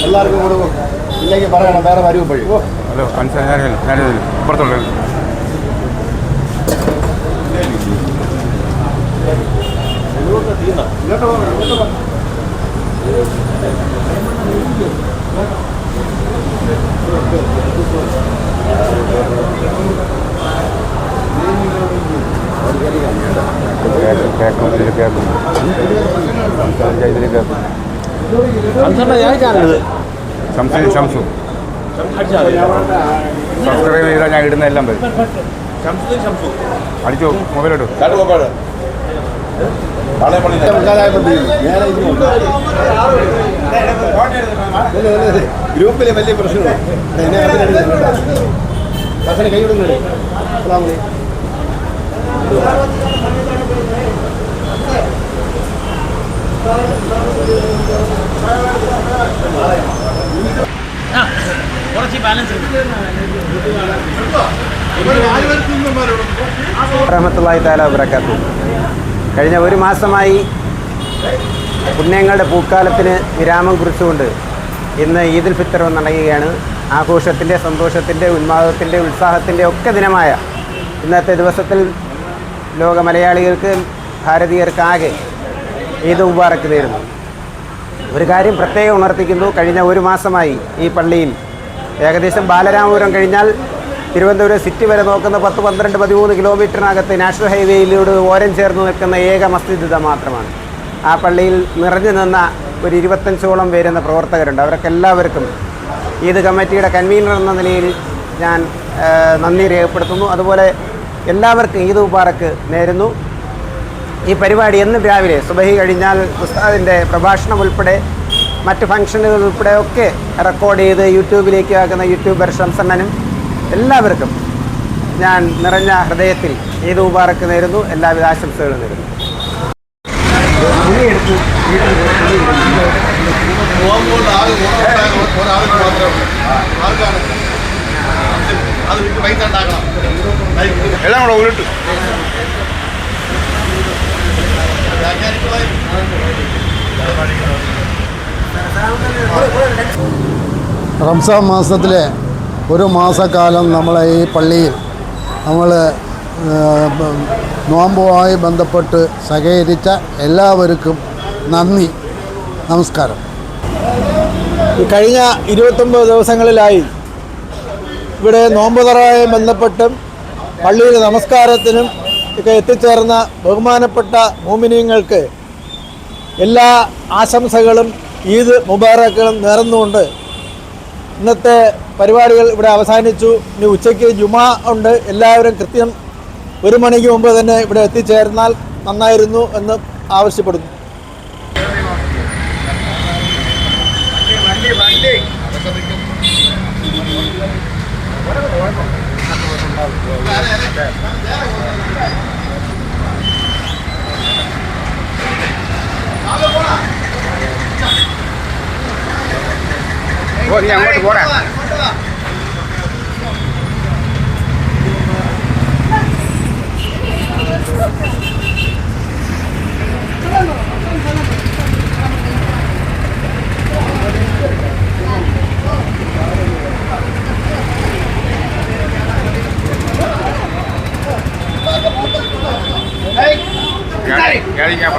എല്ലാവർക്കും കൊടുക്കും ഇല്ലെങ്കിൽ പറയണം വേറെ വരും വഴി ഹലോ ഞാനില്ല പുറത്തുള്ള ഷംസു സബ്സ്ക്രൈബ് ചെയ്താൽ ഞാൻ ഇടുന്ന എല്ലാം വരും അടിച്ചോ മൊബൈലിട്ടു ഗ്രൂപ്പിലെ വലിയ പ്രശ്നമാണ് കൈ വിടുന്നത് റഹ്മത്തുള്ളാഹി തആല വബറകാതുഹു. കഴിഞ്ഞ ഒരു മാസമായി പുണ്യങ്ങളുടെ പൂക്കാലത്തിന് വിരാമം കുറിച്ചുകൊണ്ട് ഇന്ന് ഈദുൽ ഫിത്തർ നടക്കുകയാണ്. ആഘോഷത്തിൻ്റെ, സന്തോഷത്തിൻ്റെ, ഉന്മാദത്തിൻ്റെ, ഉത്സാഹത്തിൻ്റെ ഒക്കെ ദിനമായ ഇന്നത്തെ ദിവസത്തിൽ ലോക മലയാളികൾക്ക്, ഭാരതീയർക്കാകെ ഈദ് മുബാറക്ക് നേരുന്നു. ഒരു കാര്യം പ്രത്യേകം ഉണർത്തിക്കുന്നു. കഴിഞ്ഞ ഒരു മാസമായി ഈ പള്ളിയിൽ ഏകദേശം ബാലരാമപുരം കഴിഞ്ഞാൽ തിരുവനന്തപുരം സിറ്റി വരെ നോക്കുന്ന 10, 12, 13 കിലോമീറ്ററിനകത്ത് നാഷണൽ ഹൈവേയിലൂടെ ഓരം ചേർന്ന് നിൽക്കുന്ന ഏക മസ്ജിദ് ഇത് മാത്രമാണ്. ആ പള്ളിയിൽ നിറഞ്ഞു നിന്ന ഒരു 25ഓളം വരുന്ന പ്രവർത്തകരുണ്ട്. അവർക്ക് എല്ലാവർക്കും ഈദ് കമ്മിറ്റിയുടെ കൺവീനർ എന്ന നിലയിൽ ഞാൻ നന്ദി രേഖപ്പെടുത്തുന്നു. അതുപോലെ എല്ലാവർക്കും ഈദ് മുബാറക്ക് നേരുന്നു. ഈ പരിപാടി എന്നും രാവിലെ സുബഹി കഴിഞ്ഞാൽ ഉസ്താദിൻ്റെ പ്രഭാഷണം ഉൾപ്പെടെ മറ്റ് ഫംഗ്ഷനുകൾ ഉൾപ്പെടെ ഒക്കെ റെക്കോർഡ് ചെയ്ത് യൂട്യൂബിലേക്ക് ആക്കുന്ന യൂട്യൂബർ ഷംസണ്ണനും എല്ലാവർക്കും ഞാൻ നിറഞ്ഞ ഹൃദയത്തിൽ ഈദ് മുബാറക്ക് നേരുന്നു. എല്ലാവിധ ആശംസകളും നേരുന്നു. എല്ലാം കൂടെ ഉരുട്ടു റംസാൻ മാസത്തിലെ ഒരു മാസക്കാലം നമ്മളെ ഈ പള്ളിയിൽ നമ്മൾ നോമ്പുമായി ബന്ധപ്പെട്ട് സഹകരിച്ച എല്ലാവർക്കും നന്ദി, നമസ്കാരം. കഴിഞ്ഞ 29 ദിവസങ്ങളിലായി ഇവിടെ നോമ്പ് തുറയുമായി ബന്ധപ്പെട്ടും പള്ളിയിൽ നമസ്കാരത്തിനും ഒക്കെ എത്തിച്ചേർന്ന ബഹുമാനപ്പെട്ട മുഅ്മിനീങ്ങൾക്ക് എല്ലാ ആശംസകളും ഈദ് മുബാറക്കുകളും നേർന്നുകൊണ്ട് ഇന്നത്തെ പരിപാടികൾ ഇവിടെ അവസാനിച്ചു. ഇനി ഉച്ചയ്ക്ക് ജുമാ ഉണ്ട്. എല്ലാവരും കൃത്യം 1 മണിക്ക് മുമ്പ് തന്നെ ഇവിടെ എത്തിച്ചേർന്നാൽ നന്നായിരുന്നു എന്ന് ആവശ്യപ്പെടുന്നു. ഓ നീ അങ്ങോട്ട് പോടാ. കേറിക്കാൻ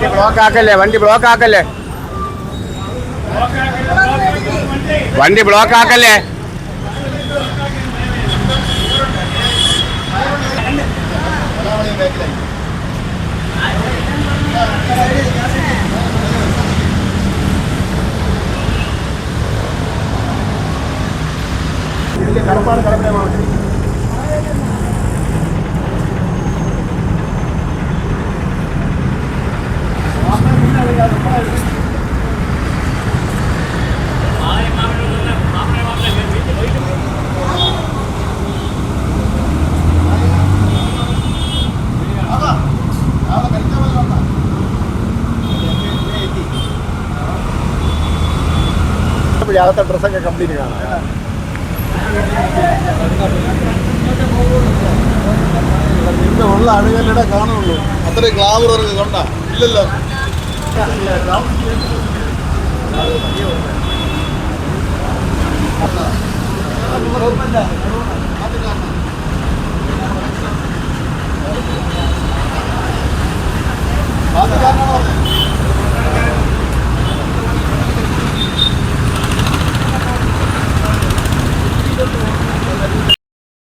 ബ്ലോക്ക് ആക്കല്ലേ, വണ്ടി ബ്ലോക്ക് ആക്കല്ലേ, വണ്ടി ബ്ലോക്ക് ആക്കല്ലേ. അകത്തെ ഡ്രസ്സൊക്കെ കംപ്ലീറ്റ് കാണാം. നിന്റെ ഉള്ള അണുകല്ലിടെ കാണുള്ളൂ. അത്രയും ഗ്ലാമർ ഇറങ്ങി കണ്ട ഇല്ലല്ലോ.